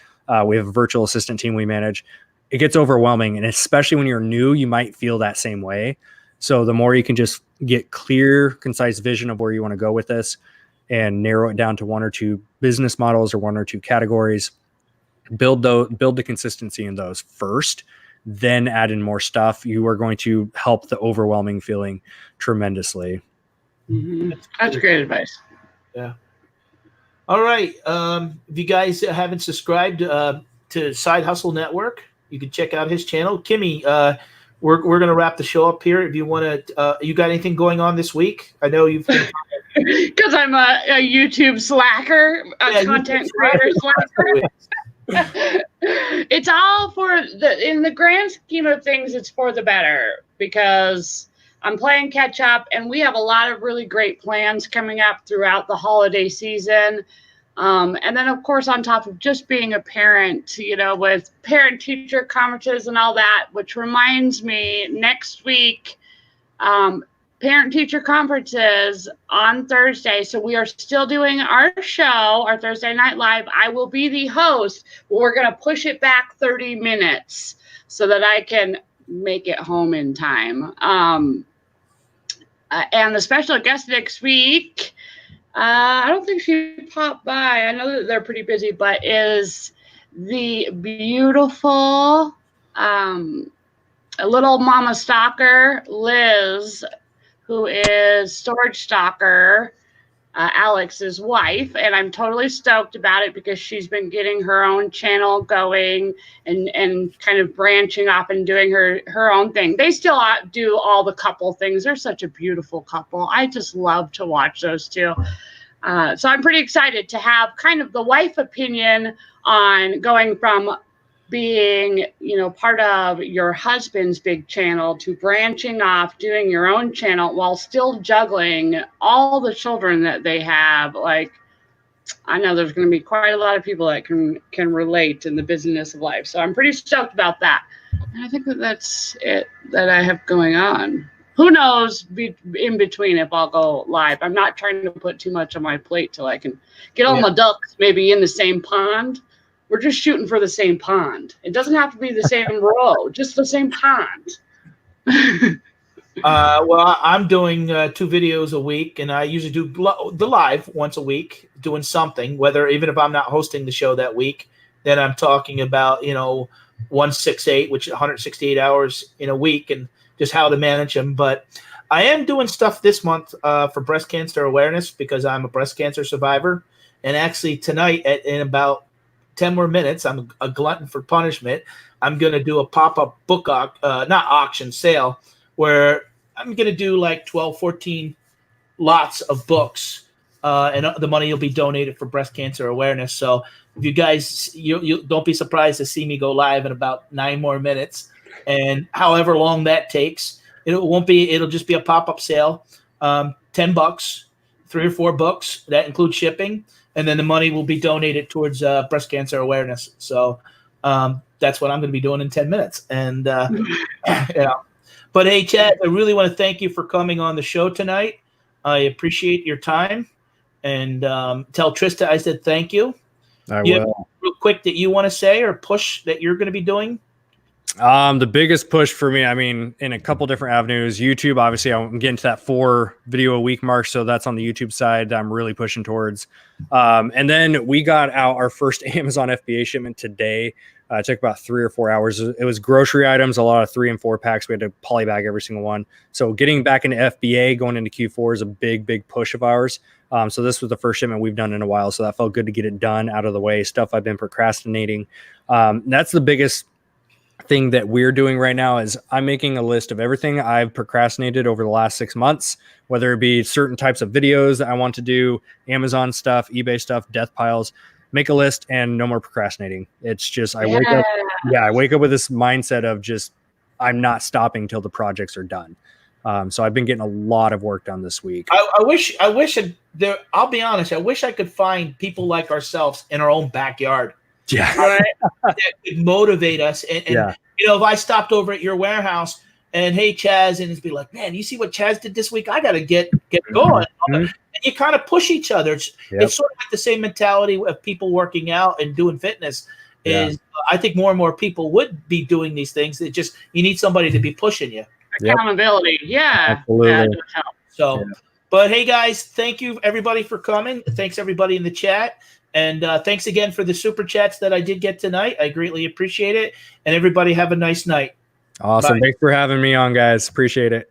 We have a virtual assistant team we manage. It gets overwhelming. And especially when you're new, you might feel that same way. So the more you can just get clear, concise vision of where you want to go with this and narrow it down to 1 or 2 business models or 1 or 2 categories, build the consistency in those first, then add in more stuff, you are going to help the overwhelming feeling tremendously. Mm-hmm. That's great advice. Yeah. All right. If you guys haven't subscribed to Side Hustle Network, you can check out his channel. Kimmy, we're going to wrap the show up here. If you want to, you got anything going on this week? I know you've because I'm a YouTube slacker, a content creator slacker. It's all in the grand scheme of things, it's for the better, because I'm playing catch up and we have a lot of really great plans coming up throughout the holiday season. And then of course, on top of just being a parent, with parent teacher conferences and all that, which reminds me, next week, parent teacher conferences on Thursday. So we are still doing our show, our Thursday Night Live. I will be the host, but we're going to push it back 30 minutes so that I can make it home in time. And the special guest next week, I don't think she popped by. I know that they're pretty busy, but is the beautiful little mama stalker, Liz, who is storage stalker, Alex's wife. And I'm totally stoked about it because she's been getting her own channel going and kind of branching off and doing her own thing. They still do all the couple things. They're such a beautiful couple. I just love to watch those two. So I'm pretty excited to have kind of the wife opinion on going from being, part of your husband's big channel to branching off, doing your own channel while still juggling all the children that they have. Like, I know there's going to be quite a lot of people that can relate in the busyness of life. So I'm pretty stoked about that. And I think that's it that I have going on. Who knows in between if I'll go live. I'm not trying to put too much on my plate till I can get all my ducks maybe in the same pond. We're just shooting for the same pond. It doesn't have to be the same row, just the same pond. Well, I'm doing 2 videos a week, and I usually do the live once a week, doing something, even if I'm not hosting the show that week, then I'm talking about, 168, which is 168 hours in a week, and just how to manage them. But I am doing stuff this month for breast cancer awareness because I'm a breast cancer survivor. And actually tonight in about 10 more minutes, I'm a glutton for punishment. I'm going to do a pop-up book, sale, where I'm going to do like 12, 14 lots of books, and the money will be donated for breast cancer awareness. So if you guys, you don't be surprised to see me go live in about 9 more minutes. And however long that takes, it'll just be a pop-up sale, $10, 3 or 4 books. That includes shipping. And then the money will be donated towards breast cancer awareness. So that's what I'm going to be doing in 10 minutes. And, But hey, Chaz, I really want to thank you for coming on the show tonight. I appreciate your time. And tell Trista I said thank you. I will. Real quick that you want to say or push that you're going to be doing? The biggest push for me, I mean, in a couple different avenues. YouTube, obviously, I'm getting to that 4 video a week mark, so that's on the YouTube side that I'm really pushing towards. And then we got out our first Amazon FBA shipment today. It took about 3 or 4 hours. It was grocery items, a lot of 3 and 4 packs. We had to polybag every single one. So getting back into FBA going into Q4 is a big push of ours. So this was the first shipment we've done in a while. So that felt good to get it done, out of the way. Stuff I've been procrastinating. That's the biggest thing that we're doing right now is I'm making a list of everything I've procrastinated over the last 6 months, whether it be certain types of videos that I want to do, Amazon stuff, eBay stuff, death piles. Make a list and no more procrastinating. It's just I wake up with this mindset of just I'm not stopping till the projects are done. So I've been getting a lot of work done this week. I wish there. I'll be honest. I wish I could find people like ourselves in our own backyard. Yeah, right? That could motivate us. And you know, if I stopped over at your warehouse and hey Chaz, and it'd be like, man, you see what Chaz did this week? I got to get going. And you kind of push each other. It's sort of like the same mentality of people working out and doing fitness. I think more and more people would be doing these things. It just you need somebody to be pushing you. Accountability, absolutely. So, but hey guys, thank you everybody for coming. Thanks everybody in the chat. And thanks again for the super chats that I did get tonight. I greatly appreciate it. And everybody have a nice night. Awesome. Bye. Thanks for having me on, guys. Appreciate it.